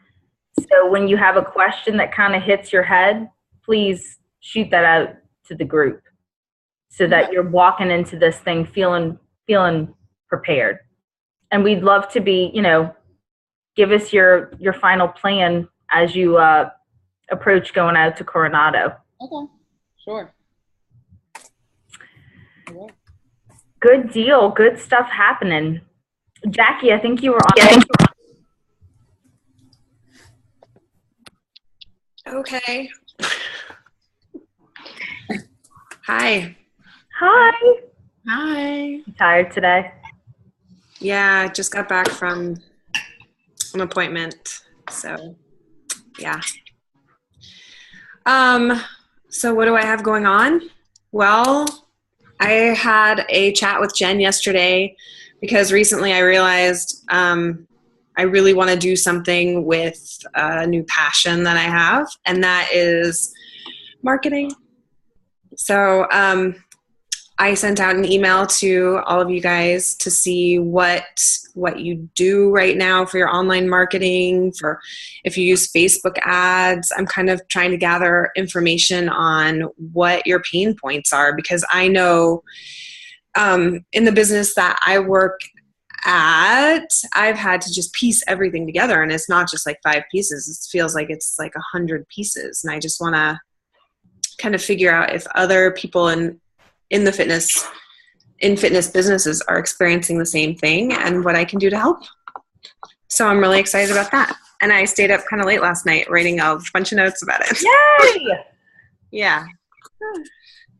So when you have a question that kind of hits your head, please shoot that out to the group so that you're walking into this thing feeling prepared. And we'd love to be, give us your final plan as you approach going out to Coronado. Okay, sure. Okay. Good deal. Good stuff happening. Jackie, I think you were on. Okay. Hi. Hi. Hi. You tired today? Yeah, I just got back from an appointment. So, yeah. So what do I have going on? Well, I had a chat with Jen yesterday because recently I realized I really want to do something with a new passion that I have, and that is marketing. So I sent out an email to all of you guys to see what you do right now for your online marketing, for if you use Facebook ads. I'm kind of trying to gather information on what your pain points are, because I know in the business that I work at, I've had to just piece everything together, and it's not just like 5 pieces. It feels like it's like 100 pieces, and I just want to kind of figure out if other people in the fitness in fitness businesses are experiencing the same thing and what I can do to help. So I'm really excited about that. And I stayed up kind of late last night writing a bunch of notes about it. Yay! Yeah.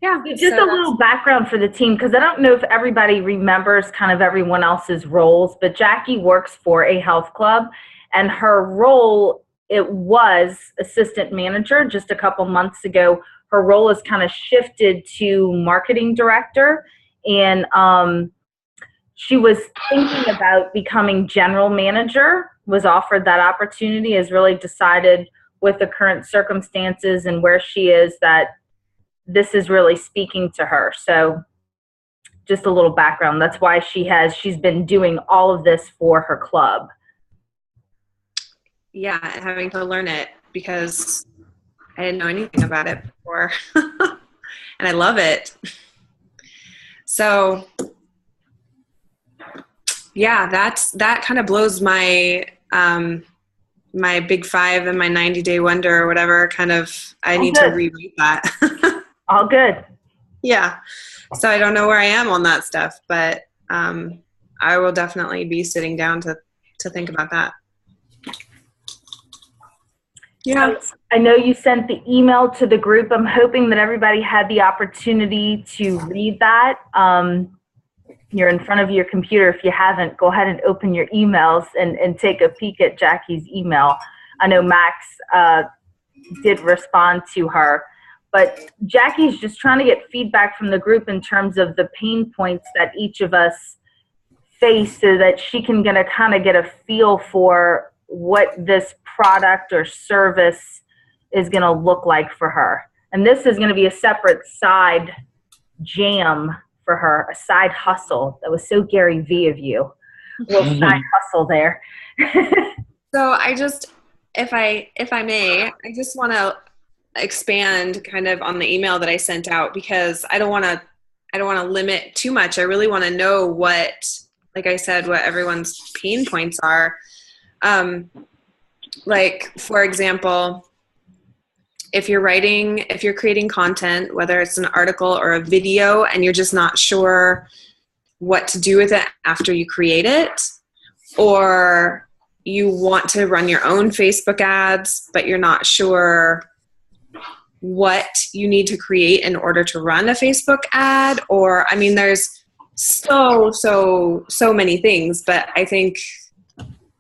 Yeah. Just a little background for the team, because I don't know if everybody remembers kind of everyone else's roles, but Jackie works for a health club, and her role, it was assistant manager just a couple months ago. Her role has kind of shifted to marketing director, and she was thinking about becoming general manager, was offered that opportunity, has really decided with the current circumstances and where she is that this is really speaking to her. So just a little background. That's why she's been doing all of this for her club. Yeah, and having to learn it because I didn't know anything about it before. And I love it. So yeah, that kind of blows my my big 5 and my 90-day wonder or whatever kind of, I need to reread that. All good. Yeah. So I don't know where I am on that stuff, but I will definitely be sitting down to think about that. Yeah. I know you sent the email to the group. I'm hoping that everybody had the opportunity to read that. You're in front of your computer. If you haven't, go ahead and open your emails and take a peek at Jackie's email. I know Max did respond to her, but Jackie's just trying to get feedback from the group in terms of the pain points that each of us face so that she can kind of get a feel for what this product or service is going to look like for her. And this is going to be a separate side jam for her, a side hustle. That was so Gary V of you. A little side hustle there. So I just, if I may, I just want to expand kind of on the email that I sent out because I don't want to limit too much. I really want to know what, like I said, what everyone's pain points are. Like, for example, if you're creating content, whether it's an article or a video, and you're just not sure what to do with it after you create it, or you want to run your own Facebook ads, but you're not sure what you need to create in order to run a Facebook ad, or, I mean, there's so many things, but I think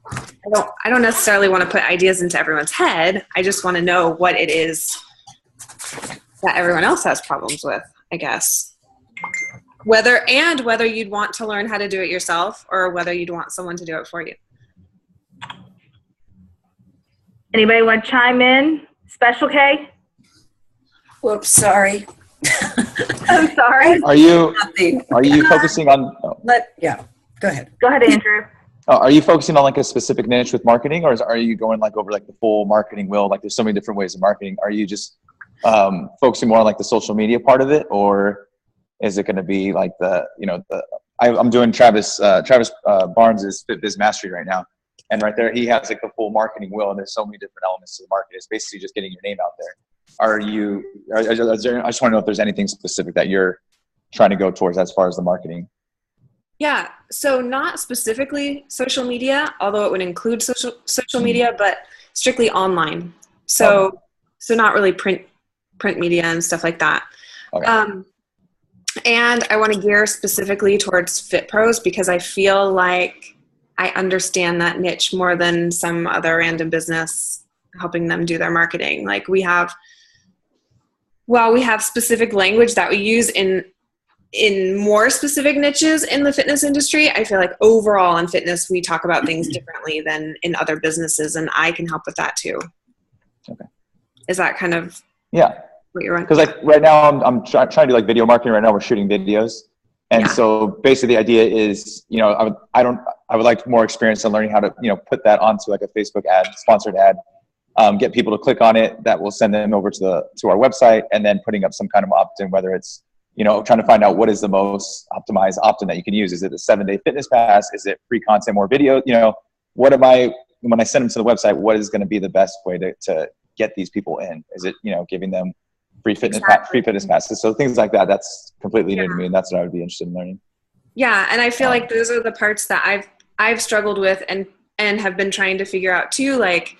I don't necessarily want to put ideas into everyone's head. I just want to know what it is that everyone else has problems with, I guess. Whether you'd want to learn how to do it yourself or whether you'd want someone to do it for you. Anybody want to chime in? Special K? Whoops, sorry. I'm sorry. Are you focusing on? Yeah, go ahead. Go ahead, Andrew. Are you focusing on like a specific niche with marketing, or are you going like over like the full marketing wheel? Like there's so many different ways of marketing. Are you just focusing more on like the social media part of it, or is it going to be like I'm doing Travis Barnes's Fit Biz Mastery right now, and right there he has like the full marketing wheel, and there's so many different elements to the market. It's basically just getting your name out there. I just want to know if there's anything specific that you're trying to go towards as far as the marketing. Yeah, so not specifically social media, although it would include social media, but strictly online. So not really print media and stuff like that. Okay. And I want to gear specifically towards Fit Pros because I feel like I understand that niche more than some other random business helping them do their marketing. Like we have specific language that we use in more specific niches in the fitness industry. I feel like overall in fitness, we talk about things differently than in other businesses, and I can help with that too. Okay. Is that kind of what you're running? Because like right now I'm trying to do like video marketing right now. We're shooting videos. And so basically the idea is, I would like more experience in learning how to, put that onto like a Facebook ad, sponsored ad, get people to click on it. That will send them over to our website, and then putting up some kind of opt-in, whether it's, trying to find out what is the most optimized opt-in that you can use. Is it a 7-day fitness pass? Is it free content, more video? When I send them to the website, what is going to be the best way to get these people in? Is it, giving them free fitness Exactly. free fitness passes. So things like that. That's completely new Yeah. to me, and that's what I would be interested in learning. Yeah, and I feel like those are the parts that I've struggled with and have been trying to figure out too. Like,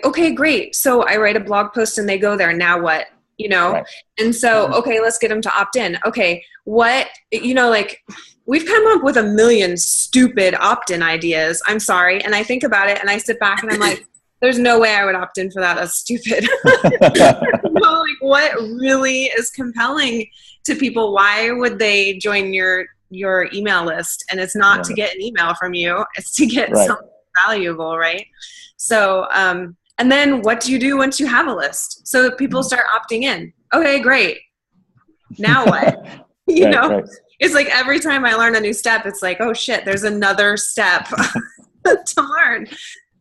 okay, great. So I write a blog post and they go there. Now what? You know? Right. And so, okay, let's get them to opt in. Okay, what, you know, like we've come up with a million stupid opt-in ideas. I'm sorry. And I think about it and I sit back and I'm like, there's no way I would opt in for that. That's stupid. You know, like what really is compelling to people? Why would they join your email list? And it's not to get an email from you, it's to get something valuable, right? So and then what do you do once you have a list? So people start opting in. Okay, great. Now what? You know, it's like every time I learn a new step, it's like, oh shit, there's another step to learn.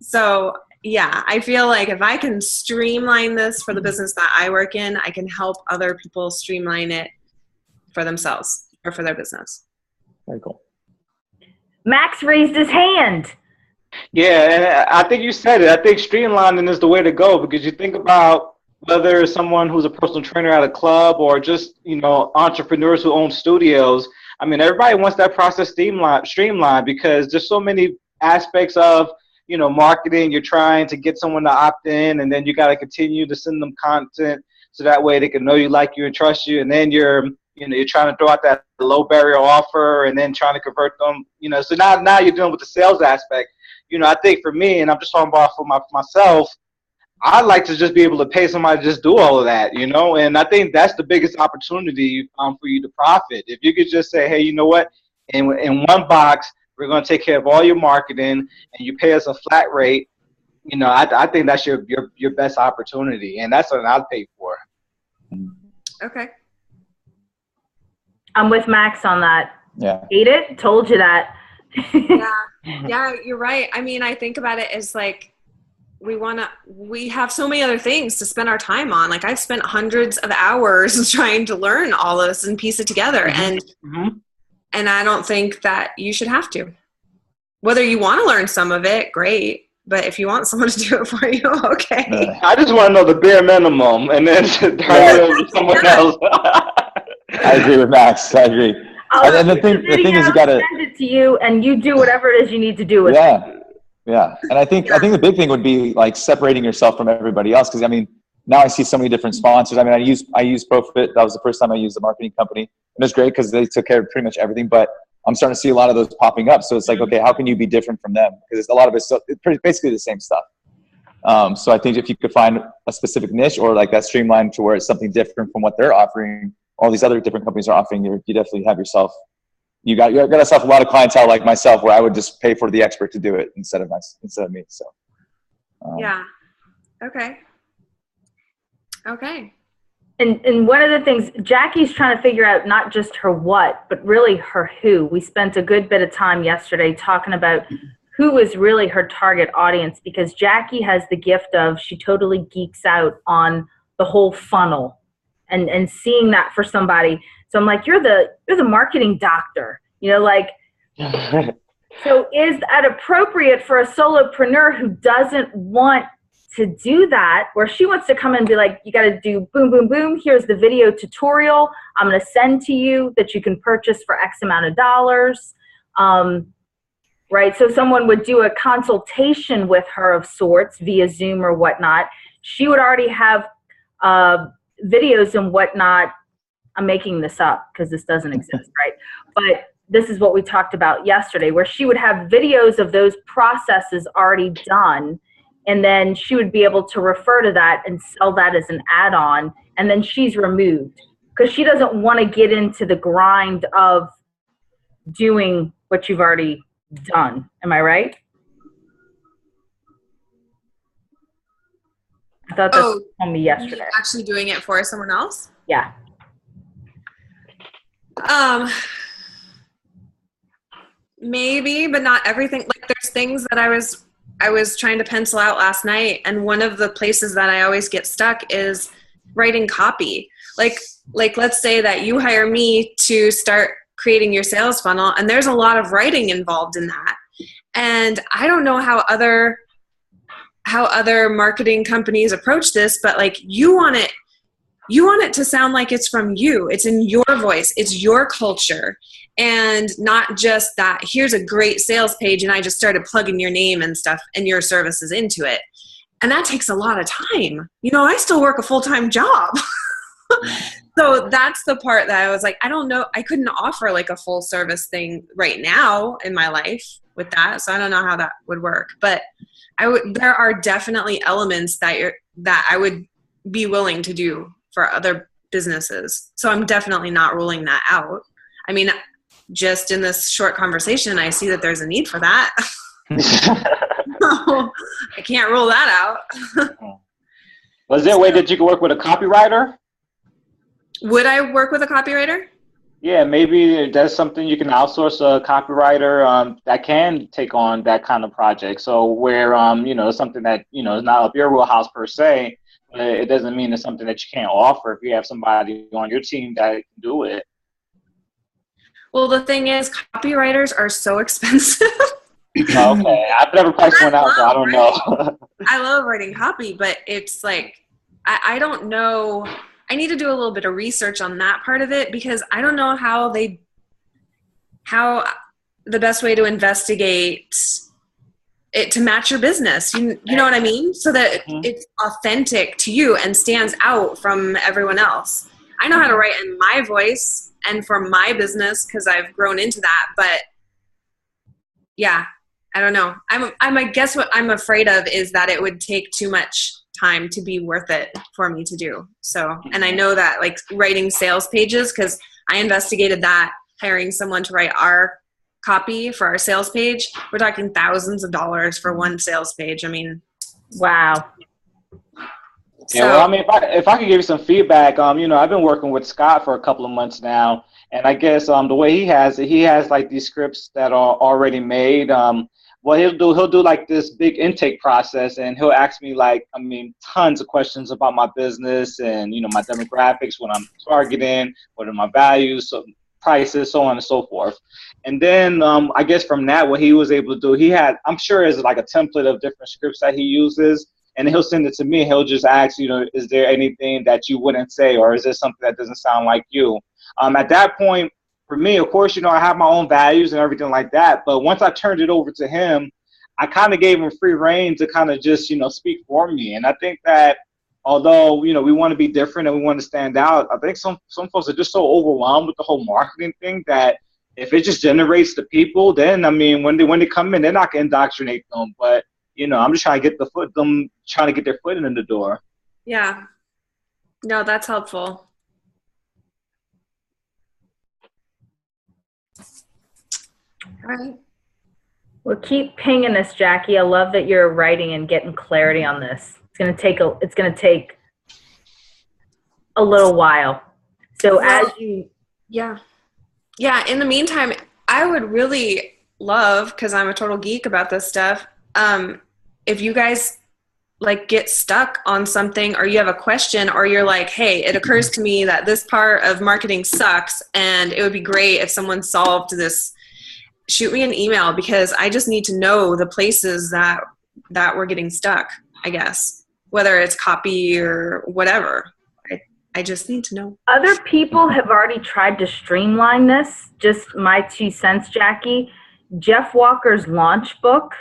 So yeah, I feel like if I can streamline this for the business that I work in, I can help other people streamline it for themselves or for their business. Very cool. Max raised his hand. Yeah, and I think you said it. I think streamlining is the way to go, because you think about whether it's someone who's a personal trainer at a club or just, you know, entrepreneurs who own studios. I mean, everybody wants that process streamlined because there's so many aspects of, you know, marketing. You're trying to get someone to opt in, and then you got to continue to send them content so that way they can know you, like you, and trust you. And then you're trying to throw out that low barrier offer and then trying to convert them, you know. So now you're dealing with the sales aspect. You know, I think for me, and I'm just talking about for myself, I'd like to just be able to pay somebody to just do all of that, you know. And I think that's the biggest opportunity for you to profit. If you could just say, hey, you know what, in one box, we're going to take care of all your marketing, and you pay us a flat rate. You know, I think that's your best opportunity, and that's what I'd pay for. Okay. I'm with Max on that. Yeah. Ate it? Told you that. Yeah, you're right. I mean, I think about it as like, we have so many other things to spend our time on. Like I've spent hundreds of hours trying to learn all this and piece it together. And I don't think that you should have to. Whether you want to learn some of it, great. But if you want someone to do it for you, okay. I just want to know the bare minimum, and then turn it over to someone else. I agree with Max. I agree. And the thing is, you gotta send it to you, and you do whatever it is you need to do with it. Yeah. And I think the big thing would be like separating yourself from everybody else. Because I mean, now I see so many different sponsors. I mean, I use ProFit. That was the first time I used a marketing company, and it was great because they took care of pretty much everything. But I'm starting to see a lot of those popping up. So it's like, okay, how can you be different from them? Because a lot of it's basically the same stuff. So I think if you could find a specific niche or like that streamlined to where it's something different from what they're offering, all these other different companies are offering, you definitely have yourself. You got yourself a lot of clientele like myself, where I would just pay for the expert to do it instead of me. So. Yeah. Okay. And one of the things Jackie's trying to figure out, not just her what, but really her who. We spent a good bit of time yesterday talking about who is really her target audience, because Jackie has the gift of, she totally geeks out on the whole funnel and seeing that for somebody. So I'm like, you're the marketing doctor, you know, like, so is that appropriate for a solopreneur who doesn't want to do that, where she wants to come and be like, you got to do boom, boom, boom. Here's the video tutorial I'm going to send to you that you can purchase for X amount of dollars. Right. So someone would do a consultation with her of sorts via Zoom or whatnot. She would already have videos and whatnot. I'm making this up because this doesn't exist, right? But this is what we talked about yesterday, where she would have videos of those processes already done. And then she would be able to refer to that and sell that as an add-on. And then she's removed because she doesn't want to get into the grind of doing what you've already done. Am I right? I thought that told me yesterday. Actually doing it for someone else? Yeah. Maybe, but not everything. Like there's things that I was trying to pencil out last night, and one of the places that I always get stuck is writing copy. Like let's say that you hire me to start creating your sales funnel, and there's a lot of writing involved in that. And I don't know how other marketing companies approach this, but like you want it, you want it to sound like it's from you. It's in your voice. It's your culture. And not just that, here's a great sales page and I just started plugging your name and stuff and your services into it. And that takes a lot of time. You know, I still work a full-time job. So that's the part that I was like, I don't know. I couldn't offer like a full service thing right now in my life with that. So I don't know how that would work. But there are definitely elements that I would be willing to do for other businesses. So I'm definitely not ruling that out. I mean, just in this short conversation, I see that there's a need for that. So I can't rule that out. Was there a way that you could work with a copywriter? Would I work with a copywriter? Yeah, maybe that's something you can outsource a copywriter that can take on that kind of project. So where, something that, is not up your wheelhouse per se, but it doesn't mean it's something that you can't offer if you have somebody on your team that can do it. Well, the thing is, copywriters are so expensive. Okay, I've never priced one out, so I don't know. I love writing copy, but it's like, I don't know. I need to do a little bit of research on that part of it because I don't know how the best way to investigate it to match your business. You know what I mean? So that it's authentic to you and stands out from everyone else. I know how to write in my voice and for my business because I've grown into that, but yeah, I don't know. I guess what I'm afraid of is that it would take too much time to be worth it for me to do. So, and I know that like writing sales pages, because I investigated that, hiring someone to write our copy for our sales page, we're talking thousands of dollars for one sales page. I mean, wow. So, yeah, well, I mean, if I could give you some feedback, I've been working with Scott for a couple of months now, and I guess the way he has like these scripts that are already made. What he'll do like this big intake process, and he'll ask me tons of questions about my business and my demographics, what I'm targeting, what are my values, so prices, so on and so forth. And then I guess from that, what he was able to do, I'm sure is like a template of different scripts that he uses, and he'll send it to me. He'll just ask, is there anything that you wouldn't say, or is there something that doesn't sound like you? At that point, for me, of course, I have my own values and everything like that. But once I turned it over to him, I kind of gave him free reign to kind of just, speak for me. And I think that although, we want to be different and we want to stand out, I think some folks are just so overwhelmed with the whole marketing thing that if it just generates the people, then, when they come in, they're not going to indoctrinate them. But, I'm just trying to get trying to get their foot in the door. Yeah. No, that's helpful. All right. Well, keep pinging us, Jackie. I love that you're writing and getting clarity on this. It's going to take a little while. So yeah. In the meantime, I would really love, because I'm a total geek about this stuff, if you guys get stuck on something, or you have a question, or you're like, hey, it occurs to me that this part of marketing sucks and it would be great if someone solved this, shoot me an email, because I just need to know the places that we're getting stuck, I guess, whether it's copy or whatever. I just need to know. Other people have already tried to streamline this. Just my 2 cents, Jackie. Jeff Walker's Launch Book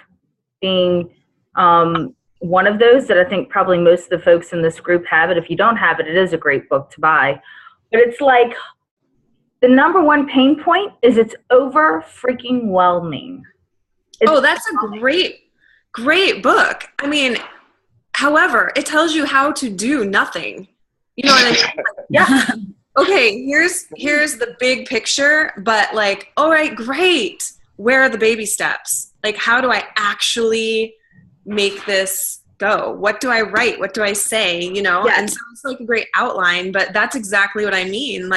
being one of those that I think probably most of the folks in this group have it. If you don't have it, it is a great book to buy. But it's like, the number one pain point is it's over freaking whelming. That's a great book. I mean, however, it tells you how to do nothing. You know what I mean? Yeah. Okay, here's the big picture, but all right, great. Where are the baby steps? How do I actually make this go? What do I write? What do I say? Yeah. And sounds like a great outline, but that's exactly what I mean.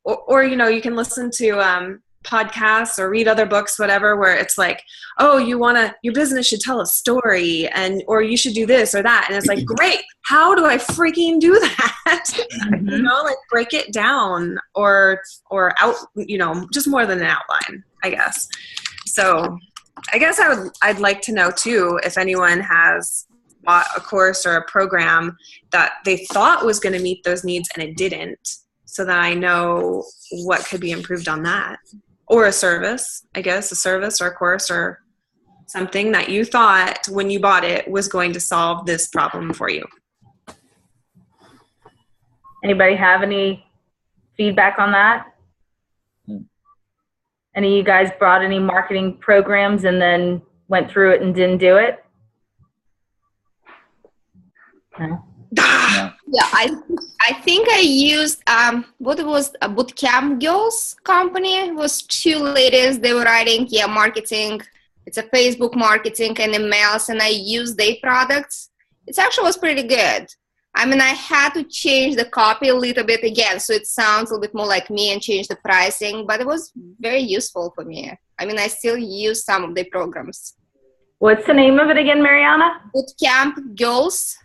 Or you can listen to podcasts or read other books, whatever, where it's your business should tell a story, or you should do this or that. And it's great. How do I freaking do that? Break it down or out, just more than an outline, I guess. So I guess I'd like to know too, if anyone has bought a course or a program that they thought was going to meet those needs and it didn't, so that I know what could be improved on that. Or a service, I guess, a service or a course or something that you thought when you bought it was going to solve this problem for you. Anybody have any feedback on that? Any of you guys brought any marketing programs and then went through it and didn't do it? No. Yeah, I think I used what it was, a Bootcamp Girls company. It was 2 ladies. They were writing marketing. It's a Facebook marketing and emails, and I used their products. It actually was pretty good. I mean, I had to change the copy a little bit again, so it sounds a little bit more like me, and change the pricing, but it was very useful for me. I mean, I still use some of the programs. What's the name of it again, Mariana? Bootcamp Girls.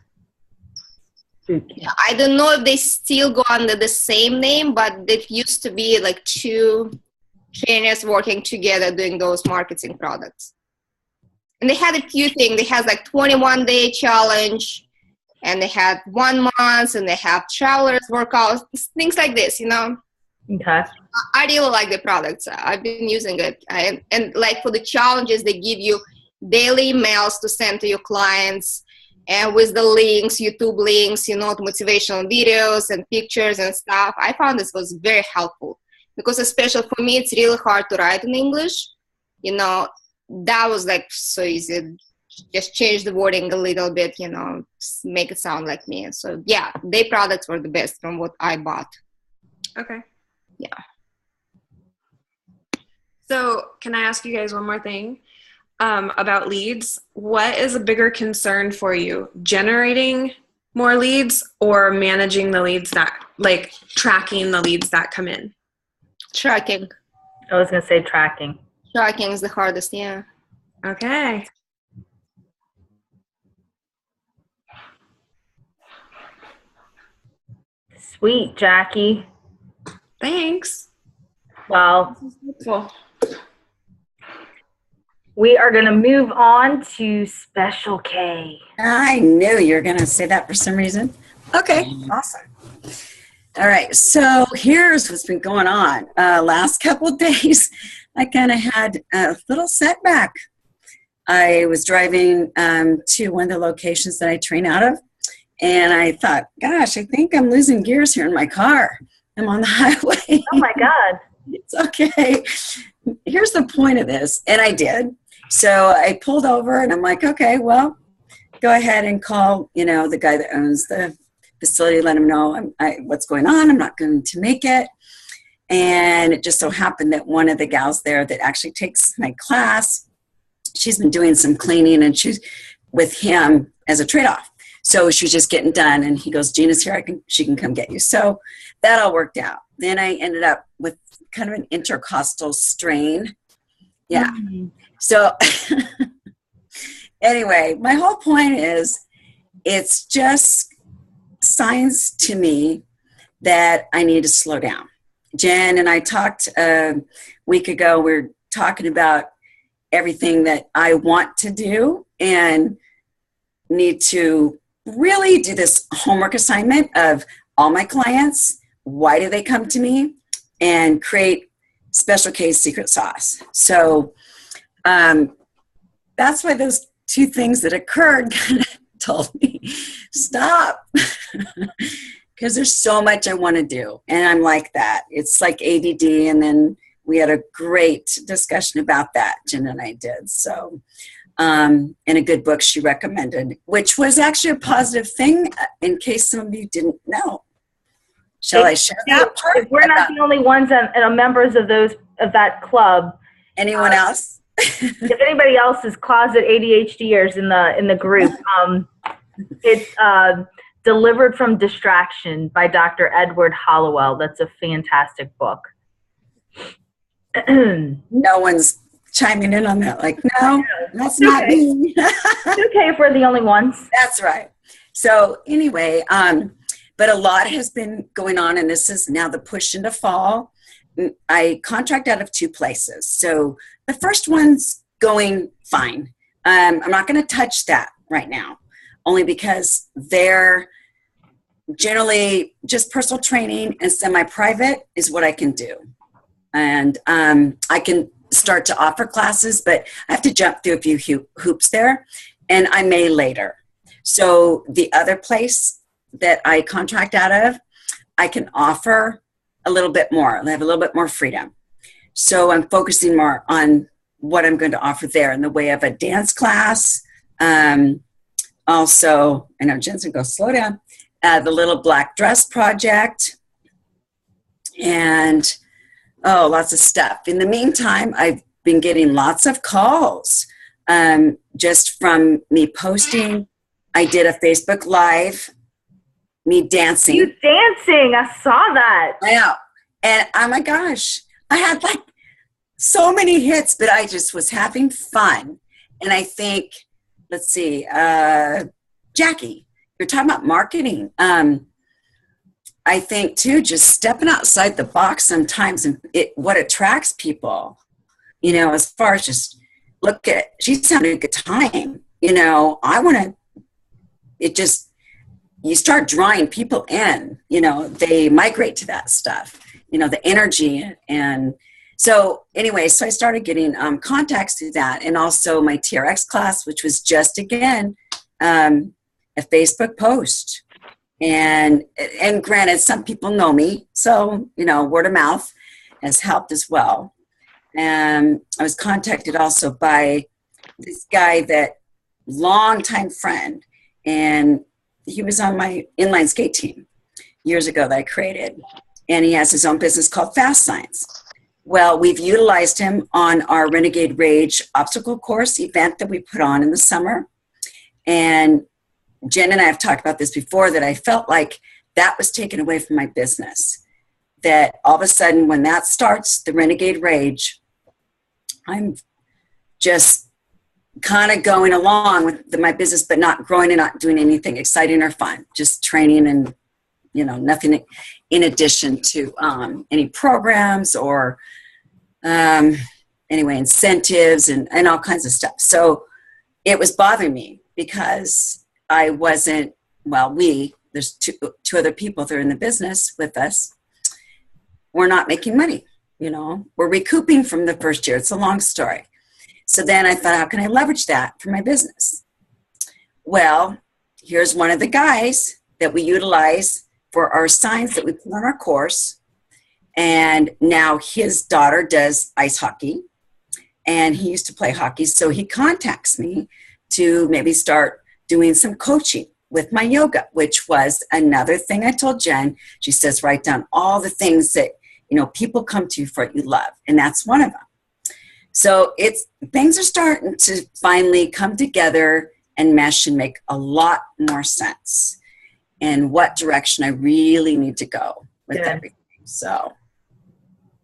Bootcamp. I don't know if they still go under the same name, but it used to be like 2 trainers working together doing those marketing products. And they had a few things. They had like 21-day challenge, and they had 1 month, and they have travelers workouts, things like this, you know. Okay. I really like the products. I've been using it. And like for the challenges, they give you daily emails to send to your clients, and with the links, YouTube links, you know, to motivational videos and pictures and stuff. I found this was very helpful because, especially for me, it's really hard to write in English. You know, that was like so easy. Just change the wording a little bit, you know, make it sound like me. So yeah, their products were the best from what I bought. Okay. Yeah. So can I ask you guys one more thing about leads? What is a bigger concern for you? Generating more leads or managing the leads that, like tracking the leads that come in? Tracking. I was going to say tracking. Tracking is the hardest, yeah. Okay. Sweet, Jackie. Thanks. Well, Cool. we are going to move on to Special K. I knew you were going to say that for some reason. Okay, awesome. All right, so here's what's been going on. Last couple of days, I kind of had a little setback. I was driving to one of the locations that I train out of, and I thought, gosh, I think I'm losing gears here in my car. I'm on the highway. Oh, my God. It's okay. Here's the point of this, and I did. So I pulled over, and I'm like, okay, well, go ahead and call, you know, the guy that owns the facility, let him know what's going on. I'm not going to make it. And it just so happened that one of the gals there that actually takes my class, she's been doing some cleaning, and she's with him as a trade-off. So she was just getting done, and he goes, Gina's here, she can come get you. So that all worked out. Then I ended up with kind of an intercostal strain. Yeah. Mm-hmm. So anyway, my whole point is it's just signs to me that I need to slow down. Jen and I talked a week ago. We're talking about everything that I want to do and need to really do this homework assignment of all my clients. Why do they come to me? And create Special K's secret sauce. So that's why those 2 things that occurred kind of told me, stop. Because there's so much I want to do. And I'm like that. It's like ADD. And then we had a great discussion about that, Jen and I did. So, in a good book she recommended, which was actually a positive thing in case some of you didn't know. Shall I share that part? We're not the only ones that are members of that club. Anyone else? If anybody else is closet ADHDers in the group, it's Delivered from Distraction by Dr. Edward Hallowell. That's a fantastic book. No one's chiming in on that. Like, no, that's not me. It's okay if we're the only ones. That's right. So anyway, but a lot has been going on, and this is now the push into fall. I contract out of 2 places. So the first one's going fine. I'm not going to touch that right now. only because they're generally just personal training and semi-private is what I can do. And I can start to offer classes, but I have to jump through a few hoops there, and I may later. So the other place that I contract out of, I can offer a little bit more. I have a little bit more freedom. So I'm focusing more on what I'm going to offer there in the way of a dance class. Also, I know Jen's going to go slow down. The Little Black Dress Project. And, lots of stuff. In the meantime, I've been getting lots of calls just from me posting. I did a Facebook Live, me dancing. You dancing. I saw that. I know. And oh my gosh, I had like so many hits, but I just was having fun. And I think, let's see, Jackie, you're talking about marketing. I think too, just stepping outside the box sometimes and what attracts people, as far as just look at, she's having a good time. You start drawing people in, they migrate to that stuff, the energy. And so anyway, so I started getting contacts through that. And also my TRX class, which was just, again, a Facebook post. And granted, some people know me. So, word of mouth has helped as well. And I was contacted also by this guy that longtime friend, and he was on my inline skate team years ago that I created, and he has his own business called Fast Signs. Well, we've utilized him on our Renegade Rage obstacle course event that we put on in the summer. And Jen and I have talked about this before, that I felt like that was taken away from my business. That all of a sudden when that starts, the Renegade Rage, I'm just kind of going along with my business, but not growing and not doing anything exciting or fun, just training and, nothing in addition to any programs or incentives and all kinds of stuff. So it was bothering me because I wasn't, there's two other people that are in the business with us. We're not making money, we're recouping from the first year. It's a long story. So then I thought, how can I leverage that for my business? Well, here's one of the guys that we utilize for our signs that we put on our course. And now his daughter does ice hockey, and he used to play hockey. So he contacts me to maybe start doing some coaching with my yoga, which was another thing I told Jen. She says, write down all the things that, people come to you for what you love. And that's one of them. So things are starting to finally come together and mesh and make a lot more sense in what direction I really need to go with everything. So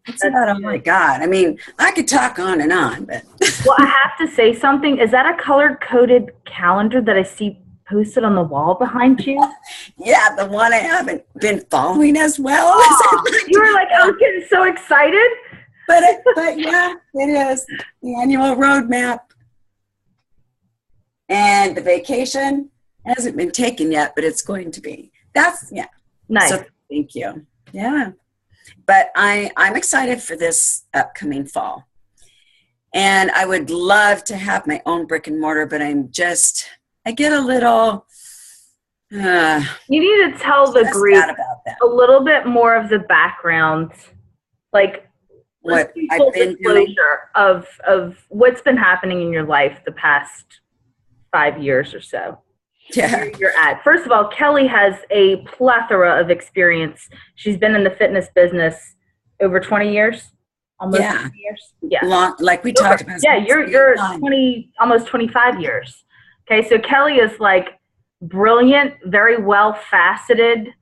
that's about all I got. I mean, I could talk on and on, but. Well, I have to say something. Is that a color-coded calendar that I see posted on the wall behind you? Yeah, the one I haven't been following as well. You were like, I was getting so excited. But yeah, it is the annual roadmap. And the vacation hasn't been taken yet, but it's going to be. Nice. So thank you. Yeah. But I'm excited for this upcoming fall. And I would love to have my own brick and mortar, but I get a little. You need to tell the group about that. A little bit more of the background, like what I've been doing of what's been happening in your life the past 5 years or so. Yeah. You're at. First of all, Kelly has a plethora of experience. She's been in the fitness business over 20 years. Almost 20 years. Yeah. Long, like we talked about. Yeah, you're 20, almost 25 years. Okay, so Kelly is like brilliant, very well faceted,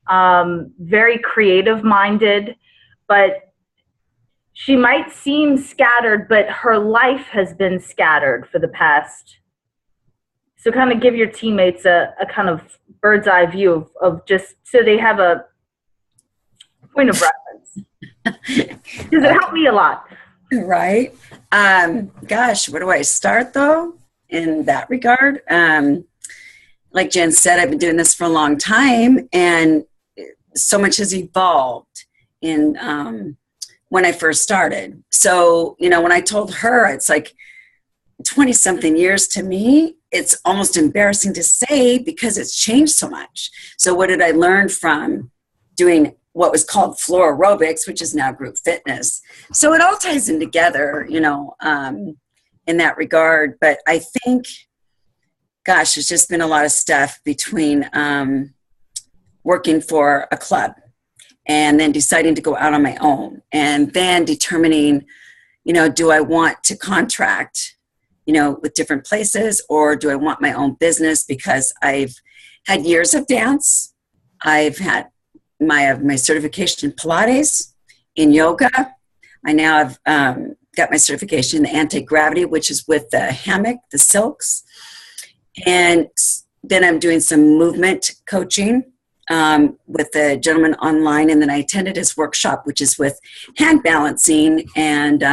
very creative minded, but she might seem scattered, but her life has been scattered for the past. So kind of give your teammates a kind of bird's eye view of just so they have a point of reference. Because it helped me a lot. Right. Gosh, where do I start though in that regard? like Jen said, I've been doing this for a long time, and so much has evolved in when I first started. So, you know, when I told her, it's like 20 something years to me, it's almost embarrassing to say because it's changed so much. So what did I learn from doing what was called floor aerobics, which is now group fitness? So it all ties in together, you know, in that regard. But I think, gosh, there's just been a lot of stuff between working for a club and then deciding to go out on my own, and then determining, you know, do I want to contract, you know, with different places, or do I want my own business? Because I've had years of dance. I've had my certification in Pilates, in yoga. I now have got my certification in anti-gravity, which is with the hammock, the silks. And then I'm doing some movement coaching with a gentleman online. And then I attended his workshop, which is with hand balancing and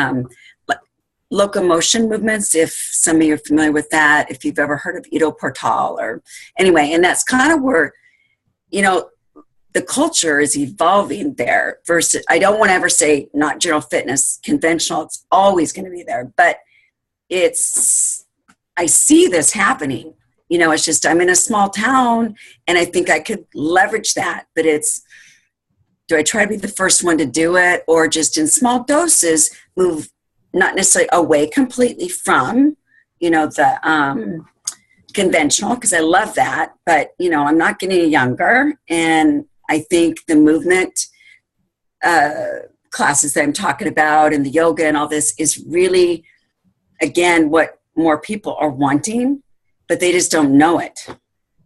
locomotion movements, if some of you are familiar with that, if you've ever heard of Ido Portal, or anyway. And that's kind of where, you know, the culture is evolving there versus, I don't want to ever say not general fitness, conventional, it's always going to be there, but I see this happening. You know, it's just, I'm in a small town and I think I could leverage that, but do I try to be the first one to do it, or just in small doses move, not necessarily away completely from, you know, the conventional, because I love that, but, you know, I'm not getting younger. And I think the movement classes that I'm talking about and the yoga and all this is really, again, what more people are wanting, but they just don't know it.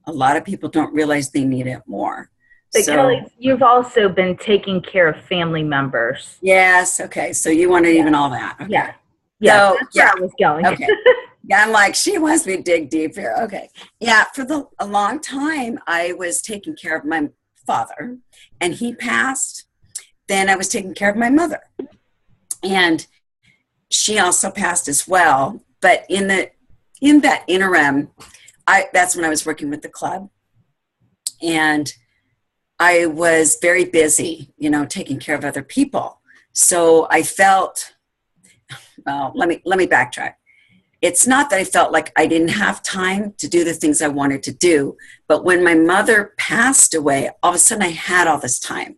A lot of people don't realize they need it more. But so, Kelly, you've also been taking care of family members. Yes. Okay. So you wanted even all that. Okay. Yeah. Yeah. So, that's where I was going. Okay. Yeah. I'm like, she wants me to dig deep here. Okay. Yeah. For a long time, I was taking care of my father, and he passed. Then I was taking care of my mother, and she also passed as well. But in that interim, that's when I was working with the club, and I was very busy, you know, taking care of other people. So I felt, well, let me backtrack. It's not that I felt like I didn't have time to do the things I wanted to do, but when my mother passed away, all of a sudden I had all this time.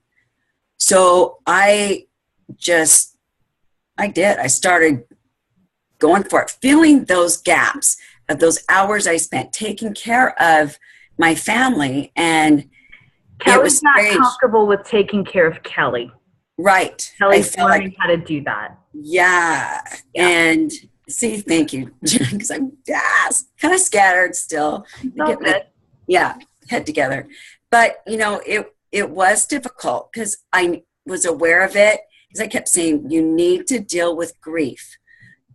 So I started going for it, filling those gaps of those hours I spent taking care of my family. And Kelly's not comfortable with taking care of Kelly. Right. Kelly's learning how to do that. Yeah. And see, thank you, because I'm kind of scattered still. Head together. But, you know, it was difficult because I was aware of it, because I kept saying, you need to deal with grief.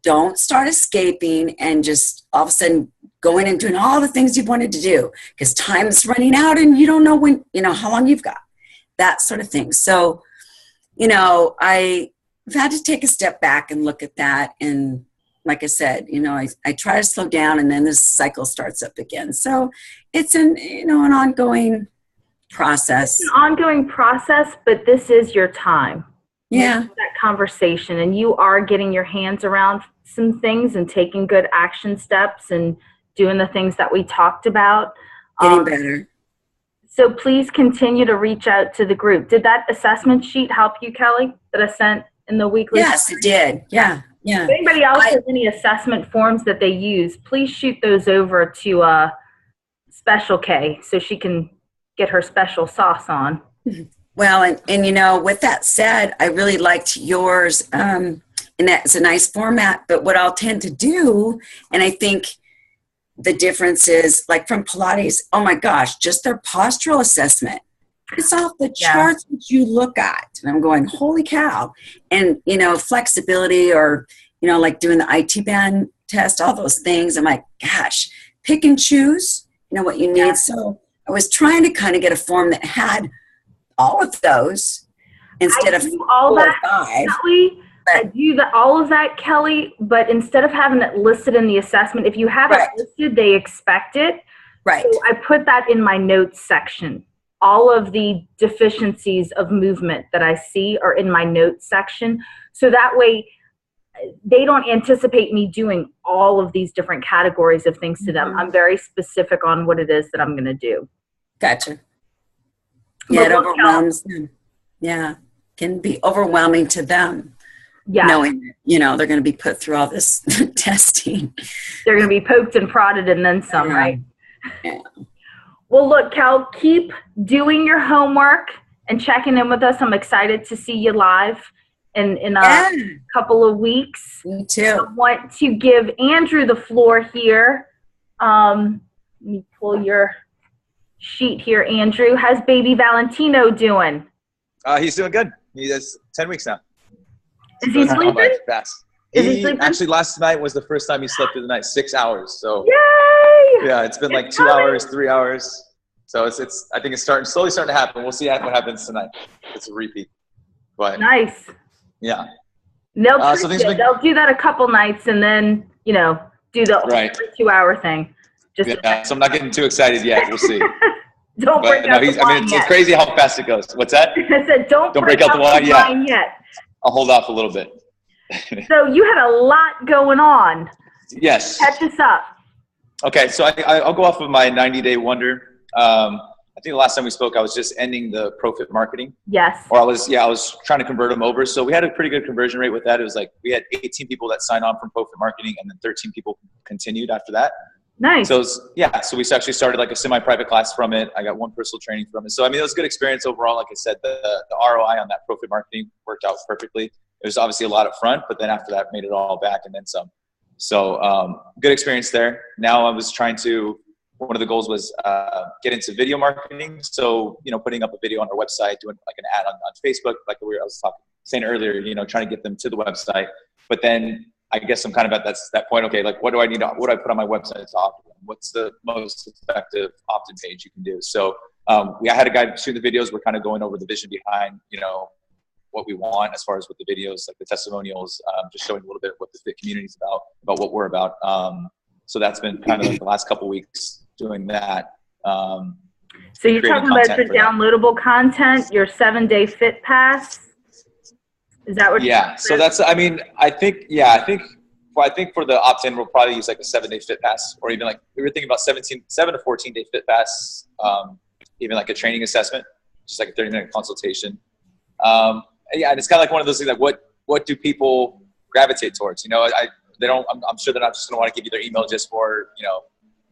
Don't start escaping and just all of a sudden going and doing all the things you've wanted to do, because time's running out and you don't know when, you know, how long you've got, that sort of thing. So, you know, I've had to take a step back and look at that. And like I said, you know, I try to slow down, and then this cycle starts up again. So it's an ongoing process. It's an ongoing process, but this is your time. Yeah. That conversation, and you are getting your hands around some things and taking good action steps and doing the things that we talked about. Getting better. So please continue to reach out to the group. Did that assessment sheet help you, Kelly, that I sent in the weekly? Yes, it did. Yeah. If anybody else has any assessment forms that they use, please shoot those over to Special K so she can get her special sauce on. Well, and you know, with that said, I really liked yours, and that's a nice format. But what I'll tend to do, and I think the difference is, like from Pilates, oh my gosh, just their postural assessment. It's off the charts that you look at. And I'm going, holy cow. And, you know, flexibility, or, you know, like doing the IT band test, all those things. I'm like, gosh, pick and choose, you know, what you need. Yeah. So I was trying to kind of get a form that had all of those instead of all that, Kelly. I do all of that, Kelly, but instead of having it listed in the assessment, if you have it listed, they expect it. Right. So I put that in my notes section. All of the deficiencies of movement that I see are in my notes section. So that way they don't anticipate me doing all of these different categories of things to them. I'm very specific on what it is that I'm going to do. Gotcha. Yeah, it overwhelms them. Yeah, can be overwhelming to them. Yeah. Knowing that, you know, they're going to be put through all this testing. They're going to be poked and prodded and then some, right? Yeah. Well, look, Kel, keep doing your homework and checking in with us. I'm excited to see you live in a couple of weeks. Me too. I want to give Andrew the floor here. Let me pull your sheet here, Andrew. How's baby Valentino doing? He's doing good. He is 10 weeks now. Is he sleeping? Is he sleeping? Actually, last night was the first time he slept through the night, 6 hours. So yay! Yeah, it's been like 2 hours, 3 hours. So it's I think it's slowly starting to happen. We'll see what happens tonight. It's a repeat. But nice. Yeah. They'll so they'll do that a couple nights and then, you know, do the every 2 hour thing. Just so I'm not getting too excited yet. We'll see. Don't break out the wine yet. It's crazy how fast it goes. What's that? I said don't break out the wine yet. I'll hold off a little bit. So you had a lot going on. Yes. Catch us up. Okay, so I'll go off of my 90-day wonder. I think the last time we spoke, I was just ending the ProFit marketing. Yes. Or I was trying to convert them over. So we had a pretty good conversion rate with that. It was like we had 18 people that signed on from ProFit marketing, and then 13 people continued after that. Nice. So so we actually started like a semi-private class from it. I got one personal training from it. So I mean, it was a good experience overall. Like I said, the ROI on that ProFit marketing worked out perfectly. It was obviously a lot up front, but then after that, made it all back and then some. So good experience there. Now I was trying to. One of the goals was get into video marketing. So, you know, putting up a video on our website, doing like an ad on Facebook, like I was saying earlier, you know, trying to get them to the website. But then I guess I'm kind of at that point, okay, like what do I put on my website to offer them? What's the most effective opt-in page you can do? So I had a guy shooting the videos. We're kind of going over the vision behind, you know, what we want as far as with the videos, like the testimonials, just showing a little bit what the fit community is about what we're about. So that's been kind of like the last couple of weeks doing that. So you're talking about your downloadable content, your 7-day fit pass? Is that what you're Yeah. So that's, I mean, I think for the opt-in, we'll probably use like a 7-day fit pass, or even like, we were thinking about 7 to 14-day fit pass, even like a training assessment, just like a 30-minute consultation. And it's kind of like one of those things, like what do people gravitate towards? You know, I'm sure they're not just going to want to give you their email just for, you know,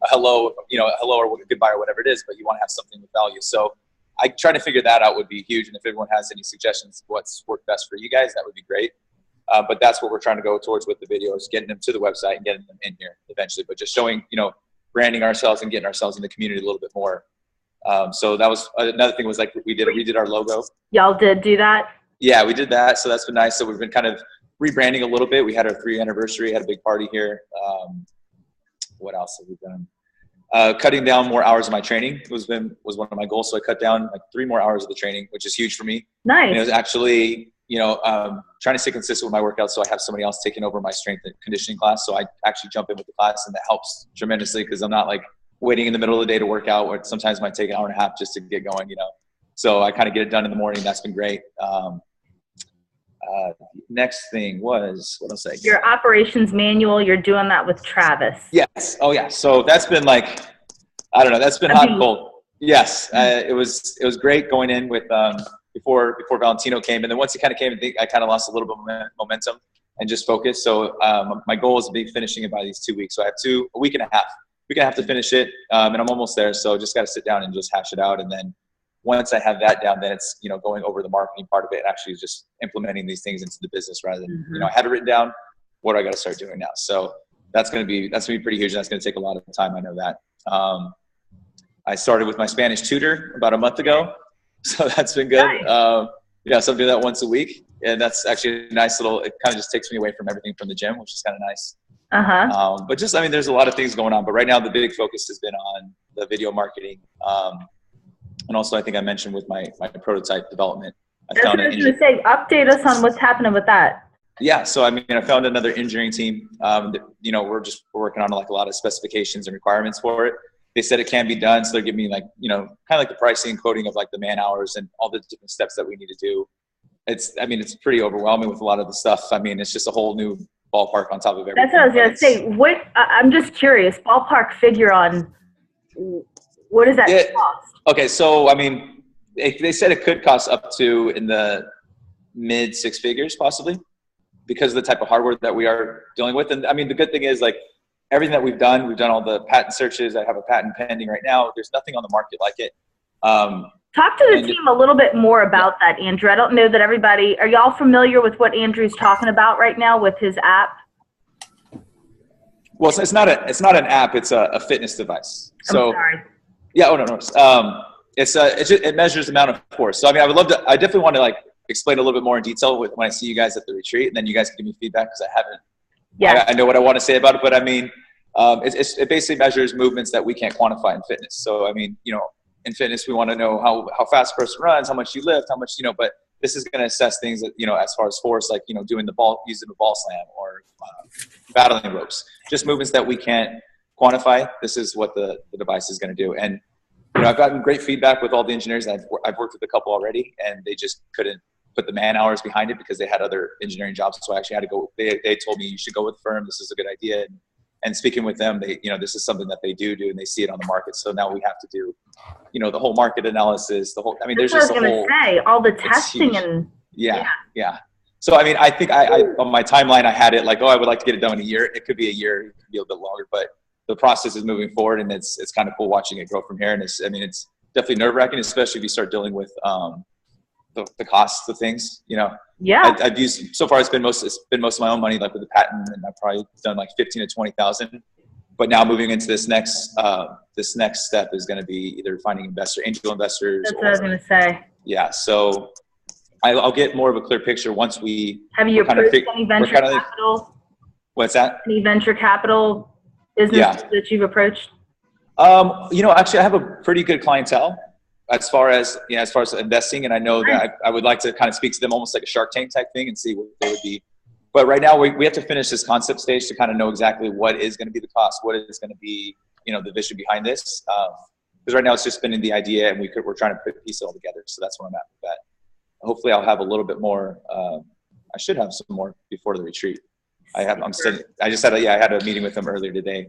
a hello or goodbye or whatever it is, but you want to have something with value. So I try to figure that out would be huge. And if everyone has any suggestions, what's worked best for you guys, that would be great. But that's what we're trying to go towards with the videos, getting them to the website and getting them in here eventually, but just showing, you know, branding ourselves and getting ourselves in the community a little bit more. So that was another thing was like we did our logo. Y'all did do that? Yeah, we did that. So that's been nice. So we've been kind of rebranding a little bit. We had our 3rd anniversary, had a big party here. What else have we done? Cutting down more hours of my training was one of my goals. So I cut down like 3 more hours of the training, which is huge for me. Nice. And it was actually, you know, trying to stay consistent with my workouts. So I have somebody else taking over my strength and conditioning class. So I actually jump in with the class, and that helps tremendously because I'm not like waiting in the middle of the day to work out, or sometimes it might take an hour and a half just to get going, you know. So I kind of get it done in the morning. That's been great. Next thing was, what else? Your operations manual, you're doing that with Travis. Yes. Oh yeah. So that's been like, I don't know, that's been hot and cold. Yes. It was great going in with, before Valentino came. And then once he kind of came, I kind of lost a little bit of momentum and just focus. So my goal is to be finishing it by these 2 weeks. So I have a week and a half to finish it. And I'm almost there. So just got to sit down and just hash it out. And then once I have that down, then it's, you know, going over the marketing part of it and actually just implementing these things into the business rather than, you know, I have it written down. What do I got to start doing now? So that's going to be pretty huge. And that's going to take a lot of time. I know that. I started with my Spanish tutor about a month ago. So that's been good. Nice. So I'm doing that once a week. And that's actually a nice little, it kind of just takes me away from everything from the gym, which is kind of nice. But just, I mean, there's a lot of things going on, but right now the big focus has been on the video marketing. And also, I think I mentioned with my prototype development. I was going to say, update us on what's happening with that. Yeah, so I mean, I found another engineering team. You know, we're working on like a lot of specifications and requirements for it. they said it can be done. So they're giving me like, you know, kind of like the pricing and quoting of like the man hours and all the different steps that we need to do. It's pretty overwhelming with a lot of the stuff. I mean, it's just a whole new ballpark on top of everything. That's what I was going to say. I'm just curious, ballpark figure on what does that cost? Okay. So, I mean, they said it could cost up to in the mid six figures possibly because of the type of hardware that we are dealing with. And I mean, the good thing is like everything that we've done all the patent searches. I have a patent pending right now. There's nothing on the market like it. Talk to the team a little bit more about that, Andrew. I don't know that everybody, are y'all familiar with what Andrew's talking about right now with his app? Well, it's not an app. It's a fitness device. So, I'm sorry. Yeah. Oh, no. It measures the amount of force. So, I mean, I definitely want to like explain a little bit more in detail when I see you guys at the retreat, and then you guys can give me feedback because I haven't. Yeah. I know what I want to say about it, but I mean, it basically measures movements that we can't quantify in fitness. So, I mean, you know, in fitness, we want to know how fast a person runs, how much you lift, how much, you know, but this is going to assess things that, you know, as far as force, like, you know, using the ball slam or battling ropes, just movements that we can't quantify. This is what the device is going to do. And, you know, I've gotten great feedback with all the engineers. I've worked with a couple already, and they just couldn't put the man hours behind it because they had other engineering jobs. So I actually had to go, they told me you should go with the firm. This is a good idea. And speaking with them, they, you know, this is something that they do, and they see it on the market. So now we have to do, you know, the whole market analysis, I mean, there's just a whole, all the testing and yeah. So, I mean, I think I on my timeline, I had it like, I would like to get it done in a year. It could be a year, it could be a bit longer, but the process is moving forward, and it's kind of cool watching it grow from here. And it's definitely nerve wracking, especially if you start dealing with, the costs of things, you know. Yeah. I've used so far. It's been most of my own money, like with the patent, and I've probably done like 15 to 20,000. But now moving into this next step is going to be either finding angel investors. That's what I was going to say. Yeah. So I'll get more of a clear picture once we have you approached any venture capital. What's that? Any venture capital businesses that you've approached? You know, actually, I have a pretty good clientele. As far as investing, and I know that I would like to kind of speak to them almost like a Shark Tank type thing and see what they would be. But right now we have to finish this concept stage to kind of know exactly what is going to be the cost, what is going to be, you know, the vision behind this. Because right now it's just spinning the idea, and we're trying to piece it all together. So that's where I'm at with that. Hopefully I'll have a little bit more. I should have some more before the retreat. I just had a meeting with them earlier today.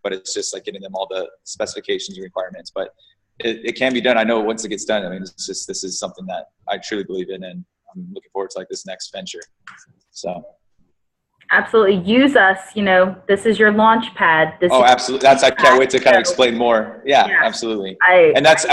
But it's just like getting them all the specifications and requirements. But it can be done. I know once it gets done, I mean, this is something that I truly believe in, and I'm looking forward to like this next venture. So. Absolutely. Use us, you know, this is your launch pad. Absolutely. I can't wait to kind of explain more. Yeah. Absolutely. That's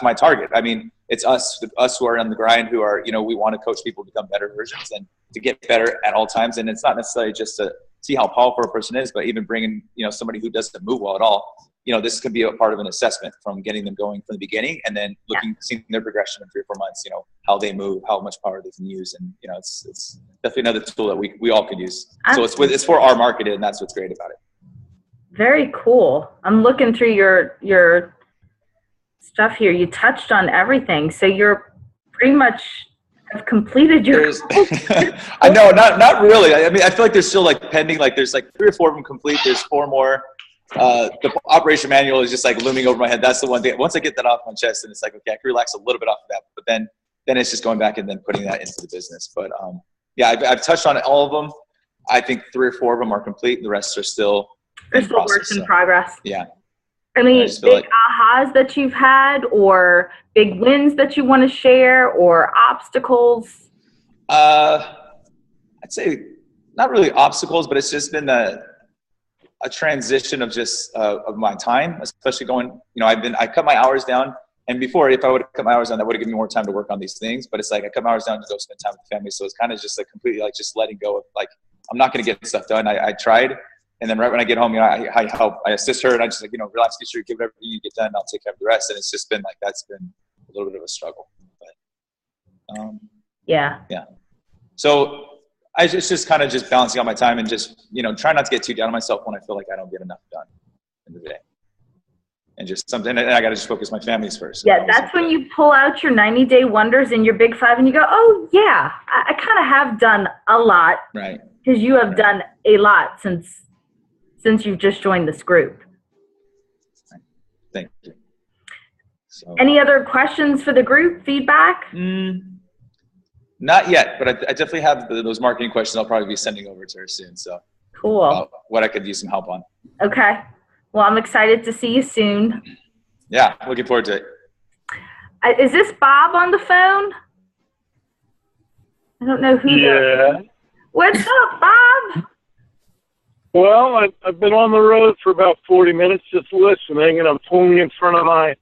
my target. I mean, it's us who are on the grind, who are, you know, we want to coach people to become better versions and to get better at all times. And it's not necessarily just to see how powerful a person is, but even bringing, you know, somebody who doesn't move well at all. You know, this could be a part of an assessment from getting them going from the beginning, and then seeing their progression in 3 or 4 months, you know, how they move, how much power they can use. And, you know, it's definitely another tool that we all could use. So it's for our market, and that's what's great about it. Very cool. I'm looking through your stuff here. You touched on everything. So you're pretty much have completed your I know, not really. I mean, I feel like there's still like pending, like there's like 3 or 4 of them complete. There's 4 more. The operation manual is just like looming over my head. That's the one thing. Once I get that off my chest, and it's like, okay, I can relax a little bit off of that. But then it's just going back and then putting that into the business. But I've touched on all of them. I think 3 or 4 of them are complete. The rest are still works in progress. Yeah. Any big ahas that you've had, or big wins that you want to share, or obstacles? I'd say not really obstacles, but it's just been a transition of just of my time, especially going, you know, I cut my hours down, and before, if I would have cut my hours down, that would have given me more time to work on these things. But it's like I cut my hours down to go spend time with the family. So it's kind of just like completely like just letting go of like, I'm not going to get stuff done. I tried. And then right when I get home, you know, I help, I assist her, and I just like, you know, relax, get sure, give whatever you get done. I'll take care of the rest. And it's just been like, that's been a little bit of a struggle, but yeah. So it's just kind of just balancing out my time and just, you know, try not to get too down on myself when I feel like I don't get enough done in the day. And just something, and I got to just focus my families first. Yeah, that's when you pull out your 90-day wonders and your big 5, and you go, oh yeah, I kind of have done a lot. Right. Because you have done a lot since you've just joined this group. Thank you. So, Any other questions for the group? Feedback? not yet, but I definitely have those marketing questions. I'll probably be sending over to her soon. So Cool. what I could use some help on. Okay. Well, I'm excited to see you soon. Yeah, looking forward to it. Is this Bob on the phone? I don't know who. Yeah. What's up, Bob? Well, I've been on the road for about 40 minutes just listening, and I'm pulling in front of my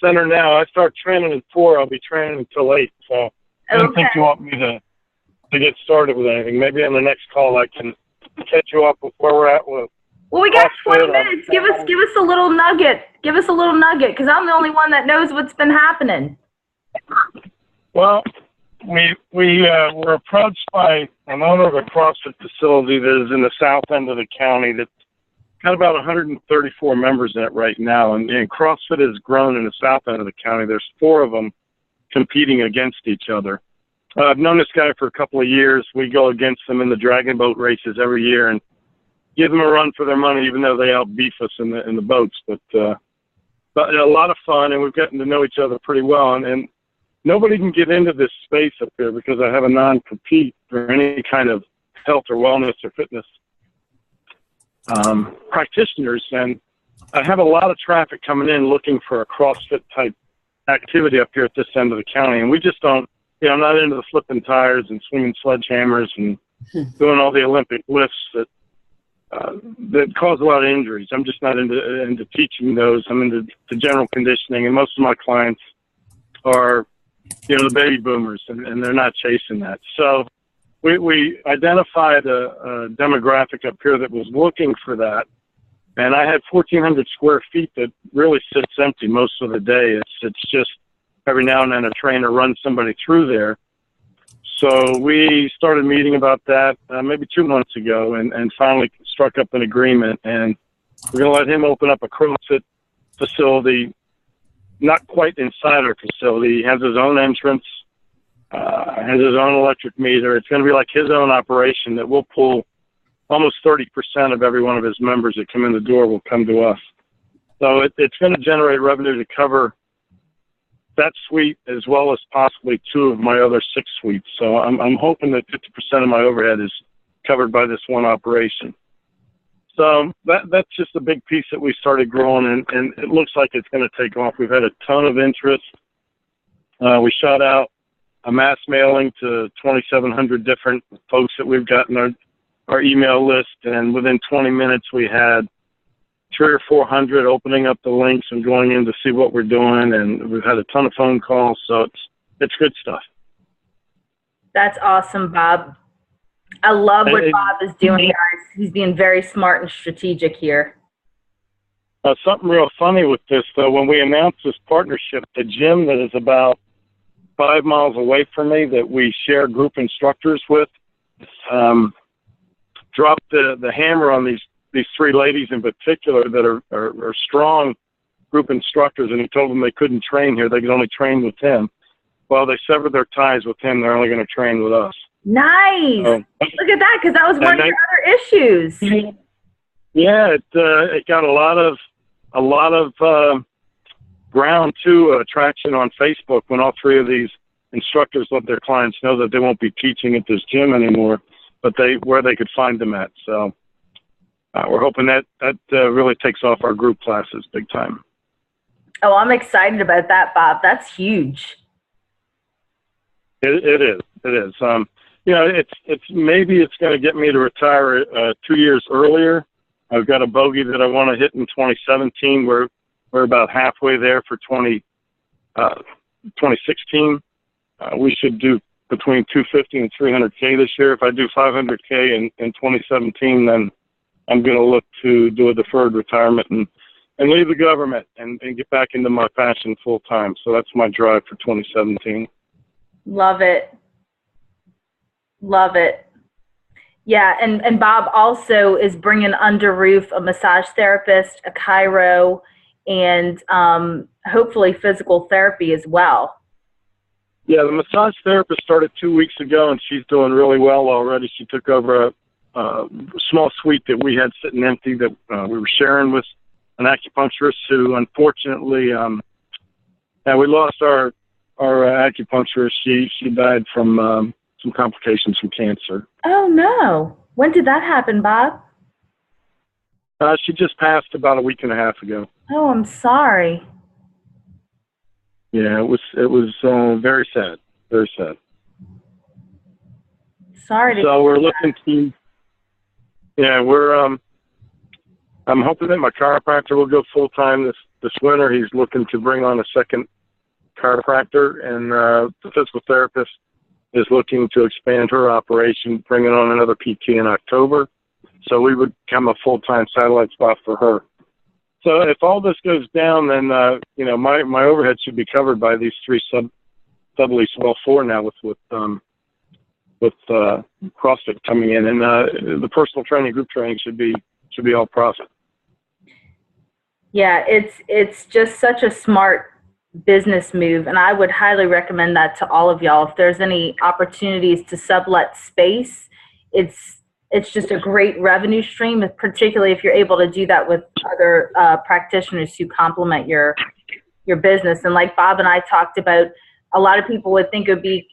center now. I start training at 4. I'll be training until 8. So I don't think you want me to get started with anything. Maybe on the next call I can catch you up with where we're at with. Well, we got 20 minutes. Give us a little nugget. Give us a little nugget, because I'm the only one that knows what's been happening. Well, we were approached by an owner of a CrossFit facility that is in the south end of the county that's got about 134 members in it right now. And CrossFit has grown in the south end of the county. There's 4 of them competing against each other. I've known this guy for a couple of years. We go against them in the dragon boat races every year and give them a run for their money, even though they outbeef us in the boats. But a lot of fun, and we've gotten to know each other pretty well. And nobody can get into this space up here because I have a non-compete for any kind of health or wellness or fitness practitioners. And I have a lot of traffic coming in looking for a CrossFit type activity up here at this end of the county. And we just don't, I'm not into the flipping tires and swinging sledgehammers and doing all the Olympic lifts that cause a lot of injuries. I'm just not into teaching those. I'm into the general conditioning, and most of my clients are, the baby boomers, and they're not chasing that. So we identified a demographic up here that was looking for that, and I had 1,400 square feet that really sits empty most of the day. It's just every now and then a trainer runs somebody through there. So we started meeting about that maybe 2 months ago, and finally struck up an agreement. And we're going to let him open up a CrossFit facility, not quite inside our facility. He has his own entrance, has his own electric meter. It's going to be like his own operation that will pull almost 30% of every one of his members that come in the door will come to us. So it's going to generate revenue to cover that suite as well as possibly 2 of my other 6 suites. So I'm hoping that 50% of my overhead is covered by this one operation. So that's just a big piece that we started growing, and it looks like it's going to take off. We've had a ton of interest. We shot out a mass mailing to 2,700 different folks that we've got in our email list, and within 20 minutes we had 300 or 400 opening up the links and going in to see what we're doing, and we've had a ton of phone calls, so it's good stuff. That's awesome, Bob. I love what Bob is doing, guys. He's being very smart and strategic here. Something real funny with this, though, when we announced this partnership, the gym that is about 5 miles away from me that we share group instructors with dropped the hammer on these 3 ladies in particular that are strong group instructors, and he told them they couldn't train here. They could only train with him. Well, they severed their ties with him. They're only going to train with us. Nice. Look at that, because that was one of your other issues. Yeah, it got a lot of ground to traction on Facebook when all 3 of these instructors let their clients know that they won't be teaching at this gym anymore, but where they could find them at. So we're hoping that really takes off our group classes big time. Oh, I'm excited about that, Bob. That's huge. It is. It's maybe it's going to get me to retire 2 years earlier. I've got a bogey that I want to hit in 2017. We're about halfway there for 2016. We should do between 250 and 300K this year. If I do 500K in 2017, then I'm going to look to do a deferred retirement and leave the government and get back into my passion full time. So that's my drive for 2017. Love it. Love it. Yeah, and Bob also is bringing under roof a massage therapist, a chiro, and hopefully physical therapy as well. Yeah, the massage therapist started 2 weeks ago, and she's doing really well already. She took over a small suite that we had sitting empty that we were sharing with an acupuncturist who unfortunately, we lost our acupuncturist. She died from some complications from cancer. Oh no! When did that happen, Bob? She just passed about a week and a half ago. Oh, I'm sorry. Yeah, it was very sad, very sad. Sorry to So hear we're that. looking to, I'm hoping that my chiropractor will go full time this winter. He's looking to bring on a second chiropractor, and the physical therapist is looking to expand her operation, bringing on another PT in October. So we would become a full-time satellite spot for her. So if all this goes down, then my overhead should be covered by these three sublease, well, four now with CrossFit coming in, and the personal training, group training should be all profit. Yeah, it's just such a smart business move, and I would highly recommend that to all of y'all. If there's any opportunities to sublet space, it's just a great revenue stream, particularly if you're able to do that with other practitioners who complement your business. And like Bob and I talked about, a lot of people would think it would be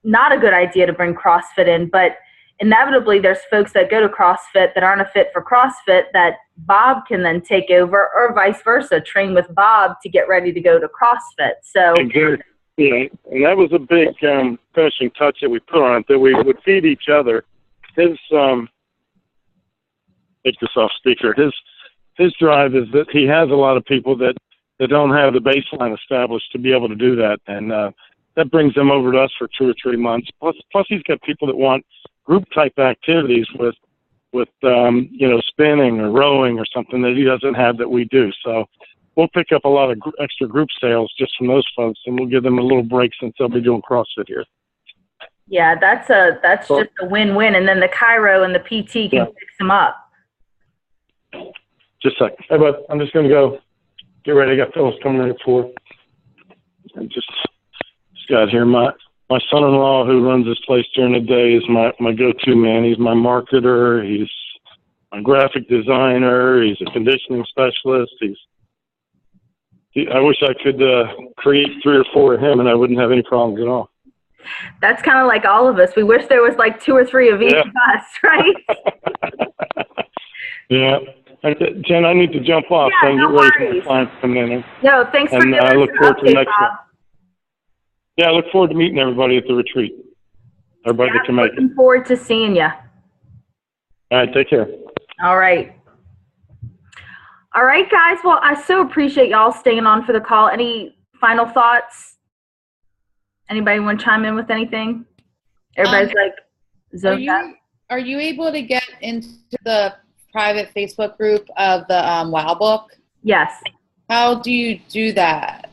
not a good idea to bring CrossFit in, but inevitably there's folks that go to CrossFit that aren't a fit for CrossFit that Bob can then take over, or vice versa, train with Bob to get ready to go to CrossFit. So exactly. Yeah, and that was a big finishing touch that we put on it, that we would feed each other. His take this off speaker. His drive is that he has a lot of people that don't have the baseline established to be able to do that, and that brings them over to us for 2 or 3 months. Plus he's got people that want group type activities with spinning or rowing or something that he doesn't have that we do. So we'll pick up a lot of extra group sales just from those folks, and we'll give them a little break since they'll be doing CrossFit here. yeah, that's just a win-win, and then the Chiro and the PT can fix them up. Just a second. Hey, bud, I'm just going to go get ready. I got Phyllis coming in at 4. And just got here. My son-in-law, who runs this place during the day, is my go-to man. He's my marketer. He's my graphic designer. He's a conditioning specialist. I wish I could create 3 or 4 of him, and I wouldn't have any problems at all. That's kind of like all of us. We wish there was like 2 or 3 of each of us, right? Yeah. And Jen, I need to jump off Yeah, and no get ready for worries. the clients coming in. No, thanks for And giving I us look an forward to the update, next Bob. one. Yeah, I look forward to meeting everybody at the retreat. Everybody that can make it. Looking forward to seeing you. All right, take care. All right. All right, guys. Well, I so appreciate y'all staying on for the call. Any final thoughts? Anybody want to chime in with anything? Everybody's zoned out. Are you able to get into the private Facebook group of the Wow Book? Yes. How do you do that?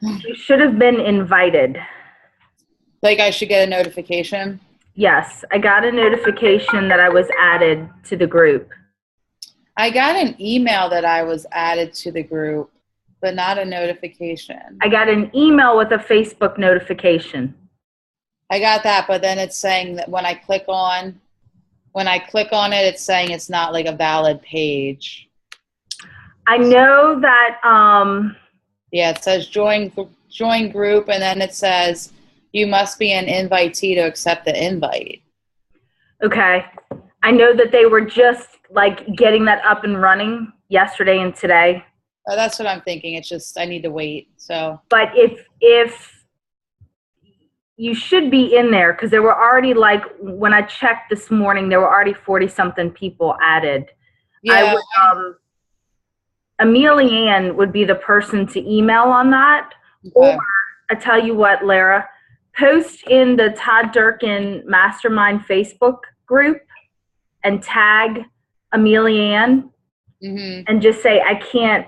You should have been invited. Like I should get a notification? Yes. I got a notification that I was added to the group. I got an email that I was added to the group, but not a notification. I got an email with a Facebook notification. I got that, but then it's saying that when I click on it, it's saying it's not like a valid page. I know that Yeah, it says join group, and then it says you must be an invitee to accept the invite. okay. I know that they were just like getting that up and running yesterday and today. Oh, that's what I'm thinking. It's just I need to wait. So, But if you should be in there, because there were already, like, when I checked this morning, there were already 40-something people added. yeah, Amelia Ann would be the person to email on that. okay. Or, I tell you what, Lara, post in the Todd Durkin Mastermind Facebook group and tag Amelia Ann Mm-hmm. and just say, I can't,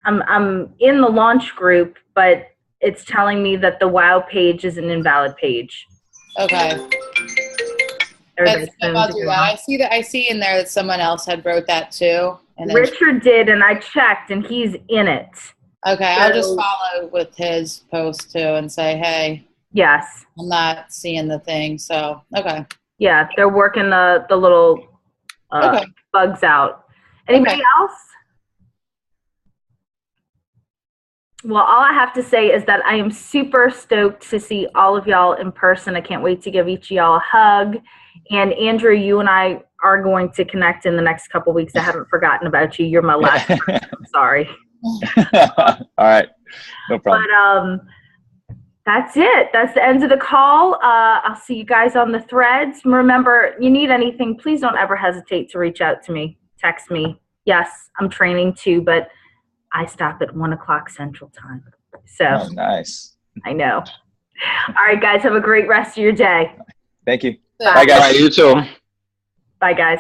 I'm in the launch group, but it's telling me that the WOW page is an invalid page. Okay. Everybody's I'll phones do are that. going I see in there that someone else had wrote that too. And off. then, Richard did, and I checked, and he's in it. okay, I'll just So- follow with his post too and say, hey, Yes. I'm not seeing the thing. So, okay. Yeah, they're working the little Okay. bugs out. Anybody else? Well, all I have to say is that I am super stoked to see all of y'all in person. I can't wait to give each of y'all a hug. And Andrew, you and I are going to connect in the next couple weeks. I haven't forgotten about you. You're my last friend. I'm sorry. All right. No problem. But that's it. That's the end of the call. I'll see you guys on the threads. Remember, you need anything, please don't ever hesitate to reach out to me. Text me. Yes, I'm training too, but I stop at 1 o'clock Central Time. So Oh, nice. I know. All right, guys, have a great rest of your day. Thank you. Bye. Bye, guys. All right, you too. Bye, guys.